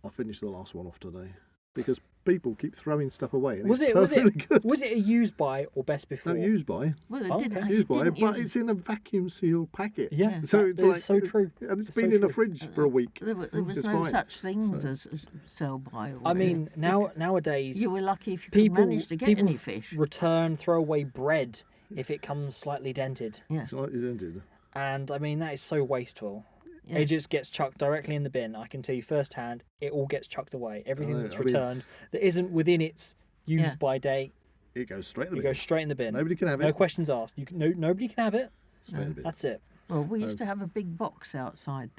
I finished the last one off today because people keep throwing stuff away. And Was it's it perfectly good. was it a used by or best before? No, used by. Well, it Oh, didn't. okay. It Used by, didn't but use- it's in a vacuum sealed packet. Yeah, So that it's is like so true. and it's So been in a true. fridge for a week. There was It's no fine. such things as sell by. Or I mean, whatever. nowadays You were lucky if you could people manage to get people any fish. return, throw away bread if it comes slightly dented, Yeah. It's like it's ended. and I mean that is so wasteful. Yeah. It just gets chucked directly in the bin. I can tell you firsthand, it all gets chucked away. Everything know, that's I mean- returned that isn't within its used by date, It goes straight in the it bin. goes straight in the bin. Nobody can have No it. questions asked. Nobody can have it. Straight in the bin. That's it. Well, we used to have a big box outside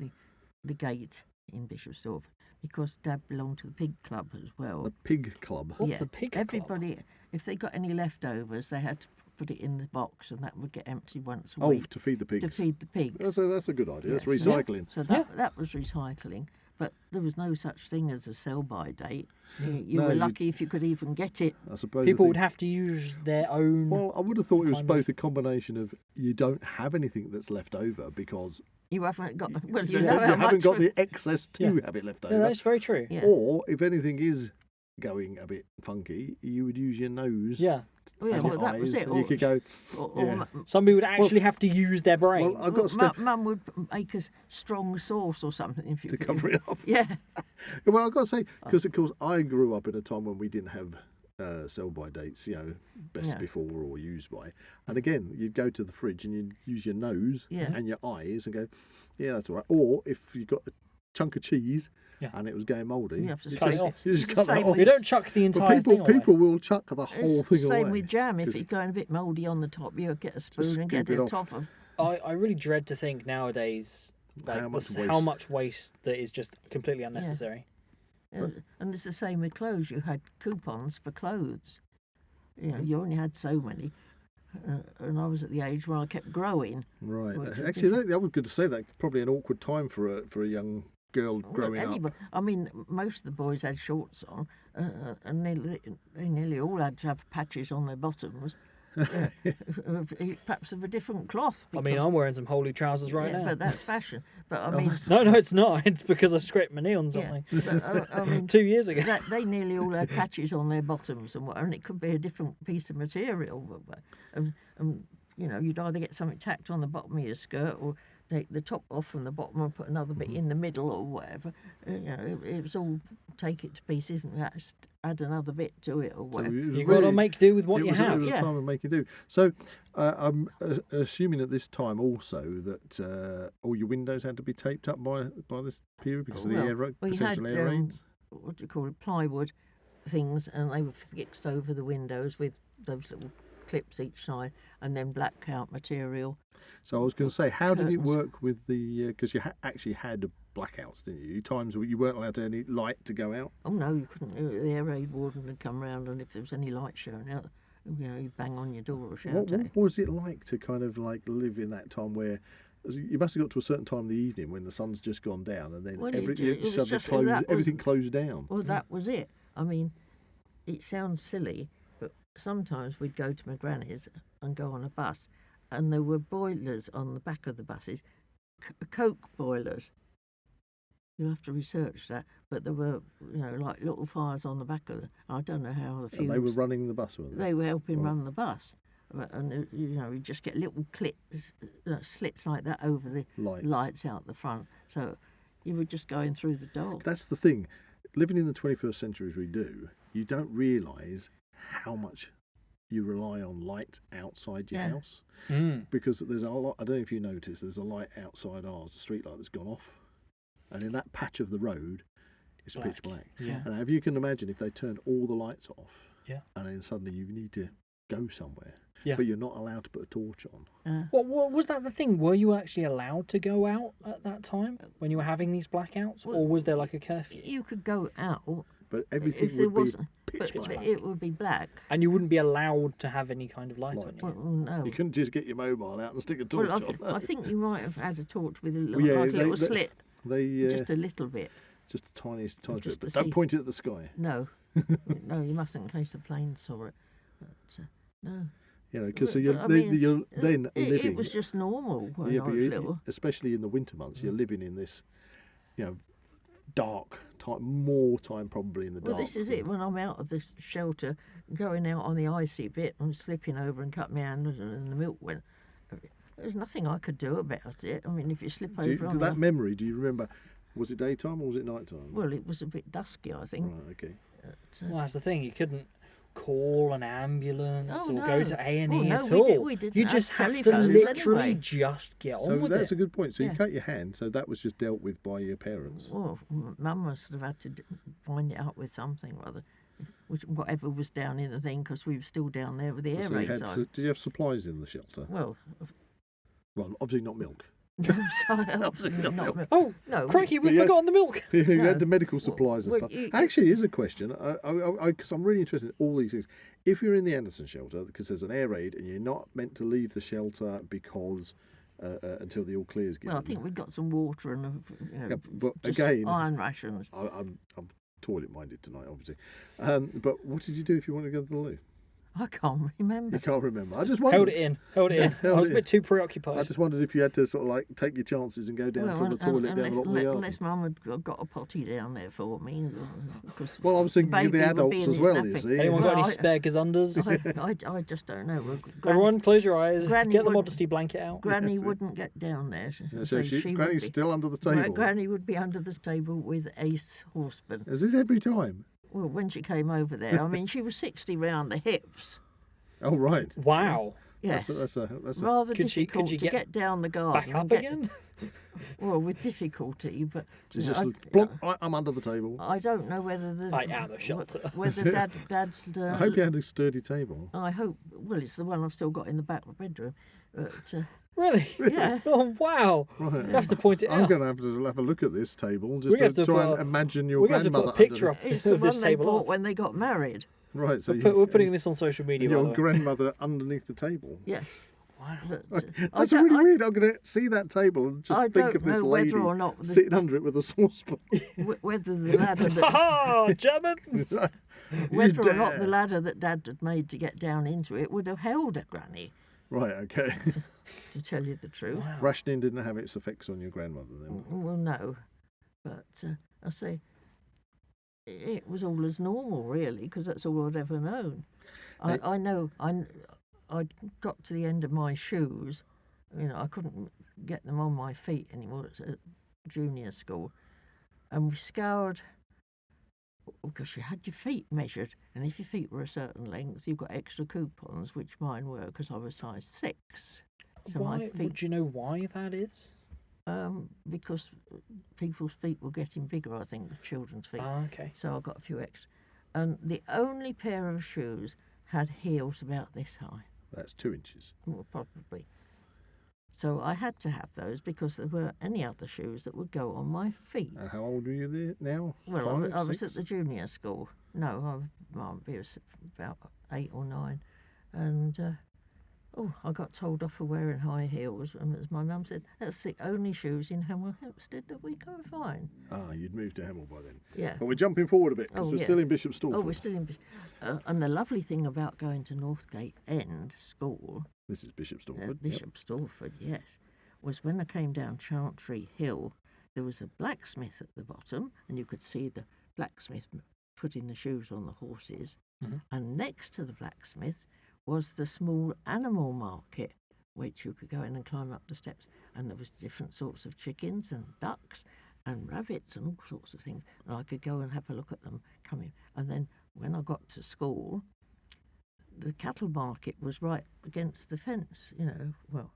the gate in Bishopsthorpe because Dad belonged to the pig club as well. The pig club. What's the pig club? Everybody, if they got any leftovers, they had to put it in the box, and that would get empty once a Oh, week to feed the pigs. to feed the pigs. That's a good idea. That's Yeah, recycling. So that was recycling, but there was no such thing as a sell-by date. You No, were lucky if you could even get it. I suppose People the would thing- have to use their own. Well, I would have thought it was kind both a combination of you don't have anything that's left over because You haven't got. Well, you, you know how haven't much got for- the excess to Yeah. have it left Yeah, over. that's very true. Yeah. Or if anything is going a bit funky, you would use your nose. Yeah. Oh, yeah, and well, your that was eyes, it. and you could go. Or yeah. Somebody would actually have to use their brain. Well, I've got to step Mum would make a strong sauce or something if you to could- cover it up. Yeah. Well, I've got to say, because of course I grew up in a time when we didn't have sell-by dates, best Yeah. before or used by. And again, you'd go to the fridge and you'd use your nose Yeah. and your eyes and go, yeah, that's all right. Or if you got a chunk of cheese Yeah. and it was going mouldy, You have to cut it off. You just It's the cut that same off. with- You don't chuck the But entire thing away. people will chuck the whole It's thing the same away. with jam. If 'cause it's going a bit mouldy on the top, you get a spoon and get scoop it it off. off of. I really dread to think nowadays like, How much how waste. much waste that is just completely unnecessary. And it's the same with clothes. You had coupons for clothes. You only had so many. And I was at the age where I kept growing. Right. Which- Actually, I was good to say that. Probably an awkward time for a young girl growing up. Anybody, I mean, most of the boys had shorts on, and they nearly all had to have patches on their bottoms, perhaps of a different cloth. I mean, because- I'm wearing some holy trousers right yeah, now. but that's fashion. But I Oh, mean, that's- No, it's not. It's because I scraped my knee on yeah, something but, I mean, 2 years ago. they nearly all had patches on their bottoms, and it could be a different piece of material. And you'd either get something tacked on the bottom of your skirt, or take the top off from the bottom and put another bit in the middle, or whatever. It was all take it to pieces and add another bit to it, or So whatever. it was You've got to really- make do with what it you was, have. It was Yeah. a time of making do. So I'm assuming at this time also that all your windows had to be taped up by this period because of the potential air raids. What do you call it, plywood things, and they were fixed over the windows with those little clips each side, and then blackout material. So I was going to say, how did it curtains. work with the? Because you actually had blackouts, didn't you? Times where you weren't allowed to any light to go out. Oh no, you couldn't. The air raid warden would come round, and if there was any light showing out, you'd bang on your door or shout What at it. was it like to kind of like live in that time where? You must have got to a certain time in the evening when the sun's just gone down, and then Well, it was suddenly just- that was- everything closed down. Well, that was it. I mean, it sounds silly, but sometimes we'd go to my granny's and go on a bus, and there were boilers on the back of the buses, coke boilers. You'll have to research that, but there were, like little fires on the back of it. I don't know how the fumes. And they were running the bus, weren't they? They were helping Right. run the bus, and you just get little clips, slits like that over the Lights. out the front. So you were just going through the dark. That's the thing. Living in the 21st century as we do, you don't realise how much you rely on light outside your Yeah. house. Mm. Because there's a lot, I don't know if you noticed, there's a light outside ours, a street light that's gone off. And in that patch of the road, it's pitch black. Yeah. And if you can imagine if they turned all the lights off, Yeah. and then suddenly you need to go somewhere, Yeah. but you're not allowed to put a torch on. What was that the thing? Were you actually allowed to go out at that time when you were having these blackouts, Well, or was there like a curfew? You could go out But everything if there would be wasn't, pitch but black. it would be black. And you wouldn't be allowed to have any kind of light on Light. you. Well, no. You couldn't just get your mobile out and stick a torch Well, on. I think you might have had a torch with a little, Well, yeah, like a little they- slit, They just a little bit. just the tiniest bit, Just but to don't see. point it at the sky. No, no, you mustn't in case a plane saw it. But no. You know, because so But, you're, I mean, you're then living. It was just normal when yeah, I but was you, little. especially in the winter months, you're living in this, dark time, more time probably in the Well, dark. this is it. When I'm out of this shelter, going out on the icy bit and slipping over and cut my hand and the milk went. There's nothing I could do about it. I mean, if you slip over on that the... memory, do you remember, was it daytime or was it nighttime? Well, it was a bit dusky, I think. Right, okay. Well, that's the thing. You couldn't call an ambulance Oh, or go no. to A&E Oh, no, at we all. did- we didn't you have just have to telephones literally anyway. just get So on with that's it. a good point. So you Yeah. cut your hand, so that was just dealt with by your parents. Well, Mum must have had to find it out with something or other, whatever was down in the thing, because we were still down there with the air So you raid had side. did you have supplies in the shelter? Well, Well, obviously not milk. Absolutely not. Oh, No, crikey, we've yes. forgotten the milk. You No. had the medical supplies and Well, stuff. you- Actually, here's a question, because I'm really interested in all these things. If you're in the Anderson shelter, because there's an air raid, and you're not meant to leave the shelter because until the all clear's given. Well, I think we've got some water and Yeah, but just again, iron rations. I'm toilet minded tonight, obviously. But what did you do if you wanted to go to the loo? I can't remember. You can't remember. I just wondered. Held it in. I held was it a bit too preoccupied. I just wondered if you had to sort of like take your chances and go down to the toilet down the bottom of the yard. Unless Mum had got a potty down there for me. Well, I was thinking of the baby would adults be in as his well, you nappy. see. Anyone got Well, any spare gazundas? I just don't know. Well, Everyone, close your eyes. Granny Get the would- modesty blanket out. Granny Yes, wouldn't get down there. Yeah, so so she Granny's would be, still under the table. Granny would be under the table with Ace Horseman. Is this every time? Well, when she came over there, I mean, she was 60 round the hips. Oh, right. Wow. Yes. That's a Rather Could she difficult to get get down the garden. Back up and get- again? Well, with difficulty, but She's you know, just plonk, I'm under the table. I don't know whether the I am a shelter. Whether Dad's. I hope you had a sturdy table. I hope. Well, it's the one I've still got in the back bedroom. But, Really? yeah. Oh, wow. Right. You have to point it I'm out. going to have a look at this table just We have to to try put and imagine your we have to grandmother. put a picture up It's the of this one they table. bought up. when they got married. Right, so We're putting this on social media. by your the way. grandmother underneath the table. Yes. Wow. But, That's I really don't- weird. I'm going to see that table and just I think don't of this know lady whether or not the- sitting under it with a saucepan. Whether the ladder that Ha Germans! whether You or not dare. the ladder that Dad had made to get down into it would have held a Granny. Right, okay. To tell you the truth. Rationing didn't have its effects on your grandmother then. Well, no, but I say it was all as normal, really, because that's all I'd ever known. I know I got to the end of my shoes. You know, I couldn't get them on my feet anymore at junior school, and we scoured because you had your feet measured, and if your feet were a certain length, you got extra coupons, which mine were because I was size 6. So my Why? feet Do you know why that is? because people's feet were getting bigger, I think, the children's feet. Ah, okay. So I got a few extra. And the only pair of shoes had heels about this high, That's 2 inches. well, probably. So I had to have those because there weren't any other shoes that would go on my feet. And how old are you there now? Well, I 5, was at 6? the junior school. No, I might be about 8 or 9. And I got told off for wearing high heels. And as my mum said, that's the only shoes in Hemel Hempstead that we can find. Ah, you'd moved to Hemel by then. Yeah. But we're jumping forward a bit because Oh, we're yeah. still in Bishop Stortford. Oh, we're still in. And the lovely thing about going to Northgate End School, This is Bishop Stortford. yep. Bishop Stortford, yes, was when I came down Chantry Hill, there was a blacksmith at the bottom, and you could see the blacksmith putting the shoes on the horses. Mhm. And next to the blacksmith was the small animal market, which you could go in and climb up the steps, and there was different sorts of chickens and ducks and rabbits and all sorts of things, and I could go and have a look at them coming. And then when I got to school, the cattle market was right against the fence, you know, well,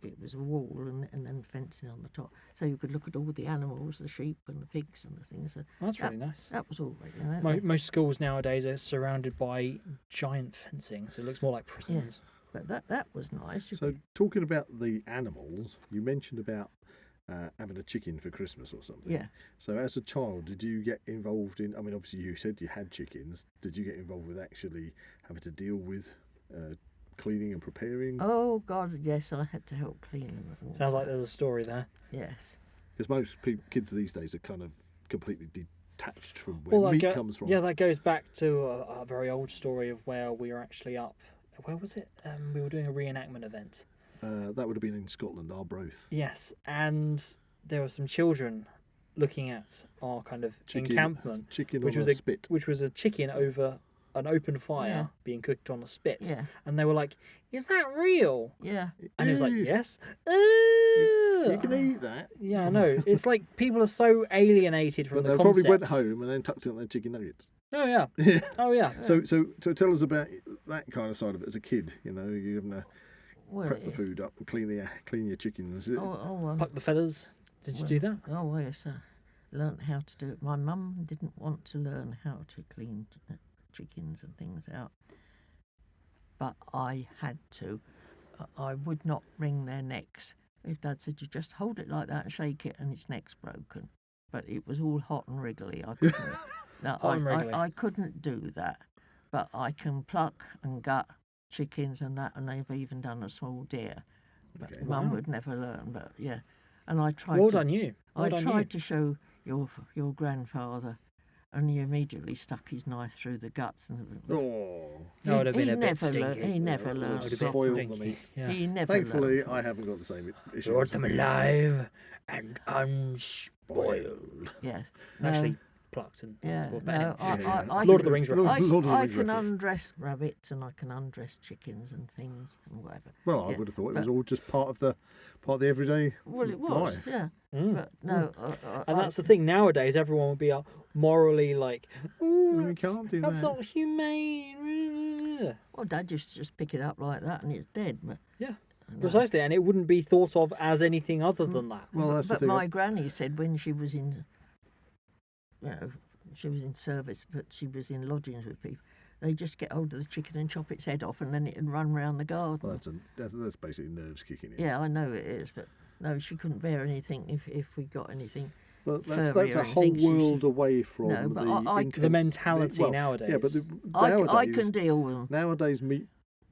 it was a wall and then fencing on the top, so you could look at all the animals, the sheep and the pigs and the things. So That's really nice. that was all right. You know, Most schools nowadays are surrounded by giant fencing, so it looks more like prisons. but that was nice. You So, talking about the animals, you mentioned about having a chicken for Christmas or something. Yeah. So, as a child, did you get involved in? I mean, obviously, you said you had chickens. Did you get involved with actually having to deal with cleaning and preparing? Oh God, yes, I had to help clean them. and all Sounds like that. there's a story there. Yes. Because most kids these days are kind of completely detached from where Well, meat comes from. yeah, that goes back to a very old story of where we were actually up. Where was it? We were doing a reenactment event. That would have been in Scotland, Arbroath. Yes, and there were some children looking at our kind of encampment, Chicken which on was a spit. which was a chicken over an open fire Yeah. being cooked on a spit. Yeah. And they were like, "Is that real?" Yeah. And he was like, Ew. "Yes." You can eat that. Yeah, I know. It's like people are so alienated from But the they concept. probably went home and then tucked in their chicken nuggets. Oh yeah. Oh yeah. So tell us about that kind of side of it as a kid. You know, you're having to Well, prep the food up and clean your chickens. Pluck the feathers. Did you do that? Oh yes, I learnt how to do it. My mum didn't want to learn how to clean chickens and things out, but I had to. I would not wring their necks if Dad said, you just hold it like that and shake it and its neck's broken. But it was all hot and wriggly. I couldn't, no, Hot and wriggly. I couldn't do that. But I can pluck and gut chickens and that, and they've even done a small deer. But Okay. Mum Wow. would never learn. But yeah, and I tried. Well to, done you. Well I done tried you. to show your grandfather, and he immediately stuck his knife through the guts. And Oh, That would have been he a bit never learned. stinky. He never That would learned. have That would have spoiled been the stinky. meat. Yeah. He never Thankfully, learned. I haven't got the same issue. Brought them alive and unspoiled. Yes. Actually, plucked and Yeah, spoiled. no, I Lord of can- the Rings Lord- reference. Lord of the I Rings can reference. undress rabbits and I can undress chickens and things and whatever. Well, I Yeah, would have thought it was but- all just part of the everyday Well, it was, life. yeah. Mm. But no, And that's the thing. Nowadays, everyone would be morally like, "Ooh, We can't do that's that." not humane." Well, Dad used to just pick it up like that and it's dead. But Yeah, no. precisely. And it wouldn't be thought of as anything other than that. Well, that's the But thing. my granny said when she was in, she was in service, but she was in lodgings with people. They just get hold of the chicken and chop its head off, and then it'd run round the garden. Well, that's basically nerves kicking in. Yeah, I know it is, but no, she couldn't bear anything if we got anything. But furry that's or a whole anything, she world should- away from No, but the I- intent- The mentality well, nowadays. Yeah, but I nowadays, can deal with them. nowadays meat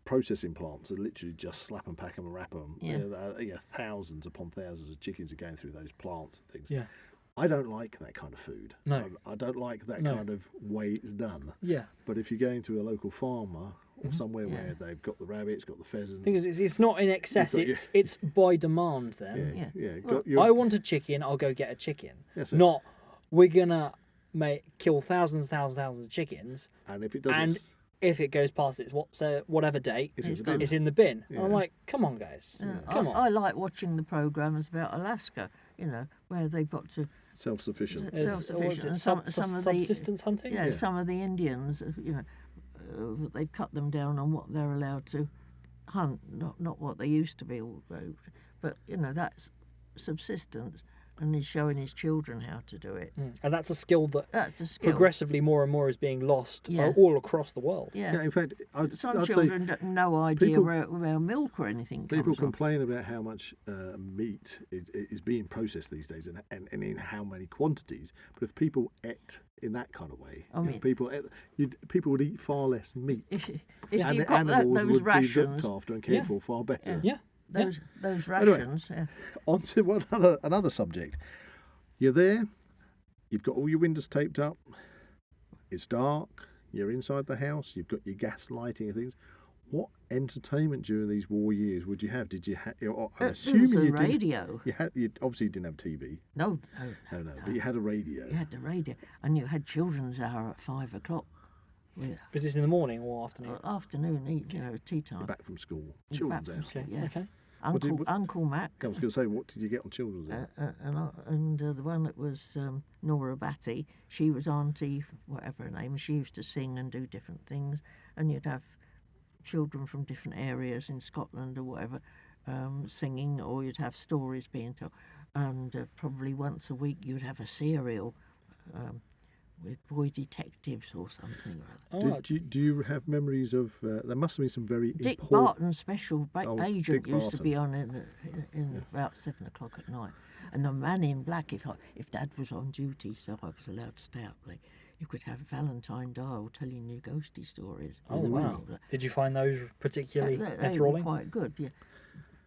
processing plants are literally just slap and pack 'em and wrap them. Yeah. Thousands upon thousands of chickens are going through those plants and things. Yeah. I don't like that kind of food. No. I don't like that No. kind of way it's done. Yeah. But if you're going to a local farmer or somewhere Yeah. where they've got the rabbits, got the pheasants, Thing is, it's not in excess. got your- It's by demand. Then yeah, Yeah. got Well, your, I want a chicken. I'll go get a chicken. That's it. Not we're gonna kill thousands of chickens, and if it doesn't, and if it goes past its whatever date, it's in It's the gone. bin. it's in the bin. Yeah. I'm like, come on, guys, Yeah, come on. I like watching the programmes about Alaska, where they've got to Self-sufficient. It's It's- self-sufficient, what is it, and some of the- subsistence hunting. Yeah, some of the Indians, they've cut them down on what they're allowed to hunt, not what they used to be. But that's subsistence, and he's showing his children how to do it. And that's a skill that That's a skill. progressively more and more is being lost Yeah. all across the world. Yeah. Yeah, in fact, Some I'd say children have no idea people- where milk or anything people comes from. complain about how much meat is being processed these days and in how many quantities. But if people ate in that kind of way, I mean- people would eat far less meat. If and you've the got animals those would be rations, looked after and cared Yeah. for far better. Yeah. those Anyway. rations, yeah. On to another subject. You're there, you've got all your windows taped up, it's dark, you're inside the house, you've got your gas lighting and things. What entertainment during these war years would you have? Did you have? I'm There was assuming a you didn't. radio. You obviously didn't have TV. No, No, but you had a radio. You had the radio, and you had children's hour at 5 o'clock. Yeah. Was this in the morning or afternoon? Afternoon, tea You're time. back from school. You're Children's back house. from school, yeah. Okay. Uncle Mac. I was going to say, what did you get on children's house? And the one that was Nora Batty, she was Auntie, whatever her name, she used to sing and do different things, and you'd have children from different areas in Scotland or whatever singing, or you'd have stories being told, and probably once a week you'd have a serial with boy detectives or something. Or other. Do you have memories of? There must have been some very Dick important. Barton's special Oh, agent Dick used to Barton. be on in about 7 o'clock at night, and the Man in Black. If Dad was on duty, so I was allowed to stay up late, you could have Valentine Dial telling you ghosty stories. Oh with the Man wow! in Black. Did you find those particularly They were enthralling? quite good. Yeah.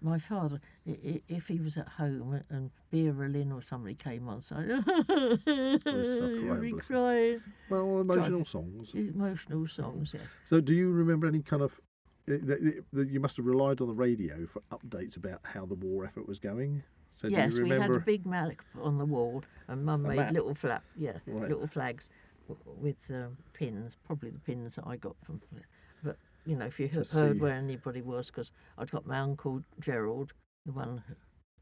My father, if he was at home and Vera Lynn or somebody came on, so you'd be bless him. crying. Well, emotional songs. Emotional songs, yeah. So, do you remember any kind of? You must have relied on the radio for updates about how the war effort was going. So, Yes, do you we had remember? a big map on the wall, and Mum made map? little Right. little flags with pins, probably the pins that I got from. But if you To heard see. where anybody was, because I'd got my uncle Gerald, the one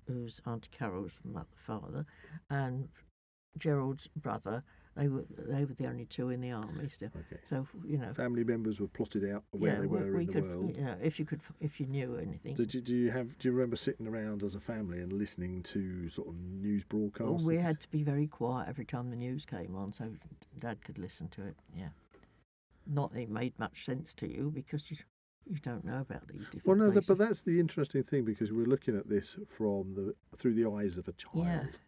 who's Auntie Carol's father, and Gerald's brother. They were the only two in the army still. Okay. So Family members were plotted out where they were we in the could, world. if you knew anything. So do you remember sitting around as a family and listening to sort of news broadcasts? We had to be very quiet every time the news came on, so Dad could listen to it. Yeah, not that it made much sense to you because you don't know about these different Well, no, places. but that's the interesting thing, because we're looking at this through the eyes of a child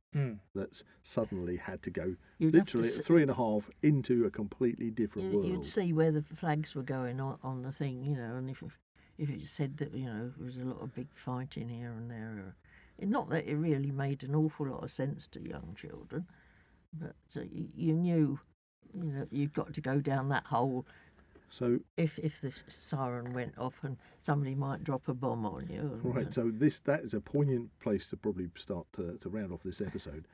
that's suddenly had to go You'd have to literally at s- 3.5 into a completely different world. You'd see where the flags were going on the thing, and if it said that, there was a lot of big fighting here and there. Not that it really made an awful lot of sense to young children, but you knew, you've got to go down that hole So, if the siren went off and somebody might drop a bomb on you. And, right, so that is a poignant place to probably start to round off this episode.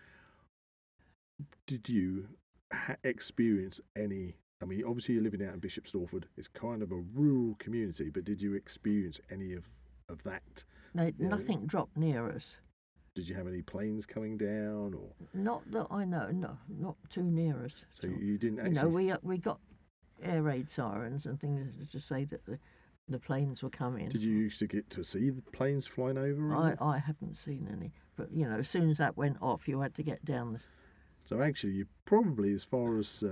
Did you experience any? I mean, obviously you're living out in Bishop Stortford. It's kind of a rural community, but did you experience any of that? nothing dropped near us. Did you have any planes coming down, or Not that I know, no, not too near us. so at all. you didn't actually? We got air raid sirens and things to say that the planes were coming. Did you used to get to see the planes flying over? I haven't seen any, but as soon as that went off, you had to get down. So actually, you probably, as far as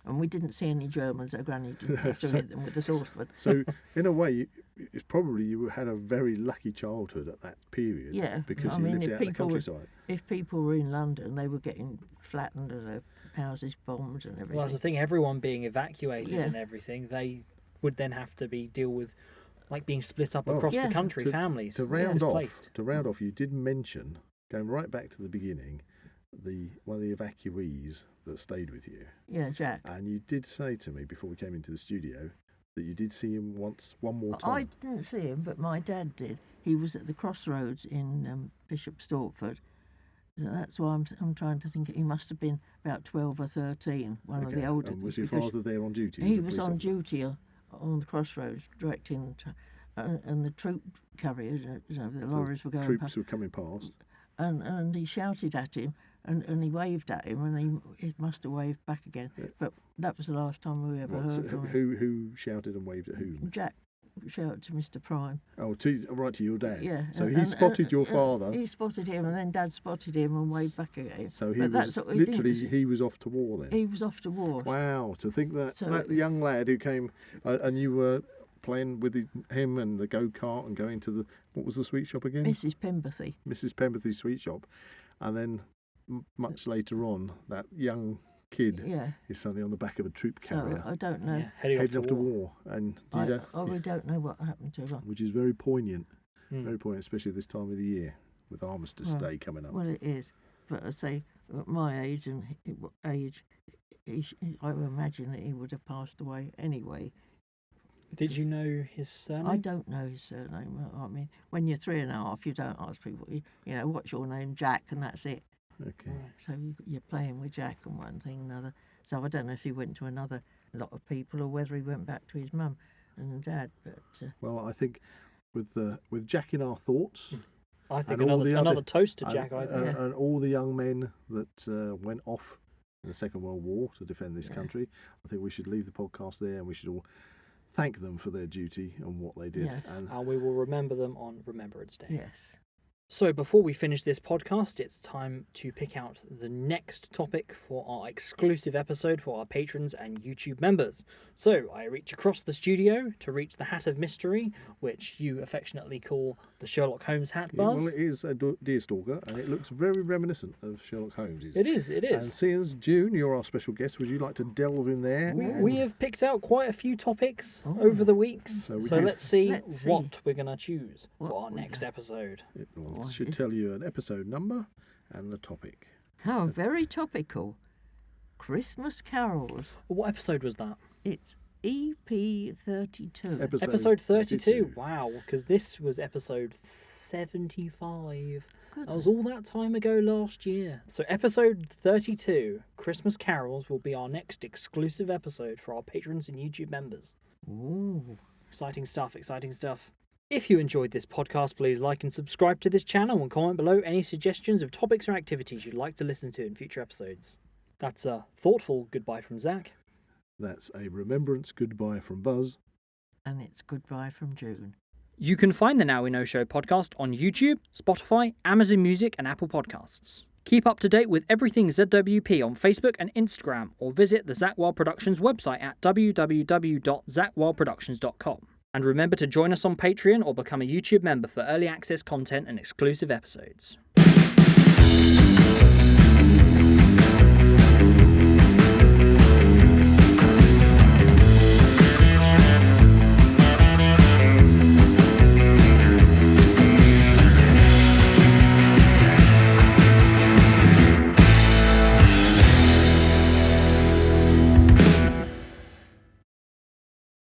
And we didn't see any Germans. So Granny didn't have to hit them with the saucepan. so in a way, it's probably you had a very lucky childhood at that period. Yeah, because I you mean, lived if out in the people were- countryside. If people were in London, they were getting flattened and their houses bombed and everything. Well, that's the thing. Everyone being evacuated Yeah. and everything, they would then have to deal with like being split up Well, across Yeah. the country, families To round displaced. off, you did mention, going right back to the beginning, one of the evacuees that stayed with you, Yeah, Jack. and you did say to me before we came into the studio that you did see him one more I time. didn't see him, but my dad did. He was at the crossroads in Bishop Stortford. That's why I'm trying to think. He must have been about 12 or 13, one of the Okay, older. and was your because father there on duty? as He a was police on officer? duty on the crossroads, directing, and the troop carriers, the So lorries were going Troops past, were coming past. and he shouted at him, and he waved at him, and he must have waved back again. Yeah. But that was the last time we ever What, so heard from him. who shouted and waved at whom? Jack shouted to Mr. Prime. Oh, right to your dad. Yeah. So and- he and- spotted your and father. He spotted him, and then Dad spotted him and waved back at him. So he But was that's what he did, literally is he was off to war then. He was off to war. Wow, to think that So- that young lad who came and you were playing with him and the go-kart and going to what was the sweet shop again? Mrs. Pemberthy. Mrs. Pemberthy's sweet shop, and then much later on, that young kid Yeah. is suddenly on the back of a troop So carrier I don't know. Yeah, heading heading off to war. and We don't know what happened to him. which is very poignant, Hmm. very poignant, especially this time of the year with Armistice Well, Day coming up. Well, it is. But I say, at my age I would imagine that he would have passed away anyway. Did you know his surname? I don't know his surname. I mean, when you're 3.5, you don't ask people, what's your name, Jack, and that's it. Okay. So you're playing with Jack and one thing and another. So I don't know if he went to another lot of people or whether he went back to his mum and dad. But Well, I think with Jack in our thoughts, I think and all the another other- toast to and, Jack. I think. Yeah. and all the young men that went off in the Second World War to defend this Yeah. country, I think we should leave the podcast there, and we should all thank them for their duty and what they did. Yeah. And we will remember them on Remembrance Day. yes. So before we finish this podcast, it's time to pick out the next topic for our exclusive episode for our patrons and YouTube members. So I reach across the studio to reach the Hat of Mystery, which you affectionately call the Sherlock Holmes hat, Yeah, Buzz. well, it is a deerstalker, and it looks very reminiscent of Sherlock Holmes. It is. And seeing as June, you're our special guest, would you like to delve in there? We have picked out quite a few topics Oh. over the weeks, So so would you- let's see Let's see. what we're going to choose What for our we next got. episode. It Oh, should tell you an episode number and the topic. How very topical. Christmas carols. What episode was that? It's EP32. Episode 32. Wow, because this was episode 75. Good. That was all that time ago last year. So episode 32, Christmas Carols, will be our next exclusive episode for our patrons and YouTube members. Ooh. Exciting stuff, exciting stuff. If you enjoyed this podcast, please like and subscribe to this channel and comment below any suggestions of topics or activities you'd like to listen to in future episodes. That's a thoughtful goodbye from Zach. That's a remembrance goodbye from Buzz. And it's goodbye from June. You can find the Now We Know Show podcast on YouTube, Spotify, Amazon Music and Apple Podcasts. Keep up to date with everything ZWP on Facebook and Instagram, or visit the Zak Wylde Productions website at www.zakwyldeproductions.com. And remember to join us on Patreon or become a YouTube member for early access content and exclusive episodes.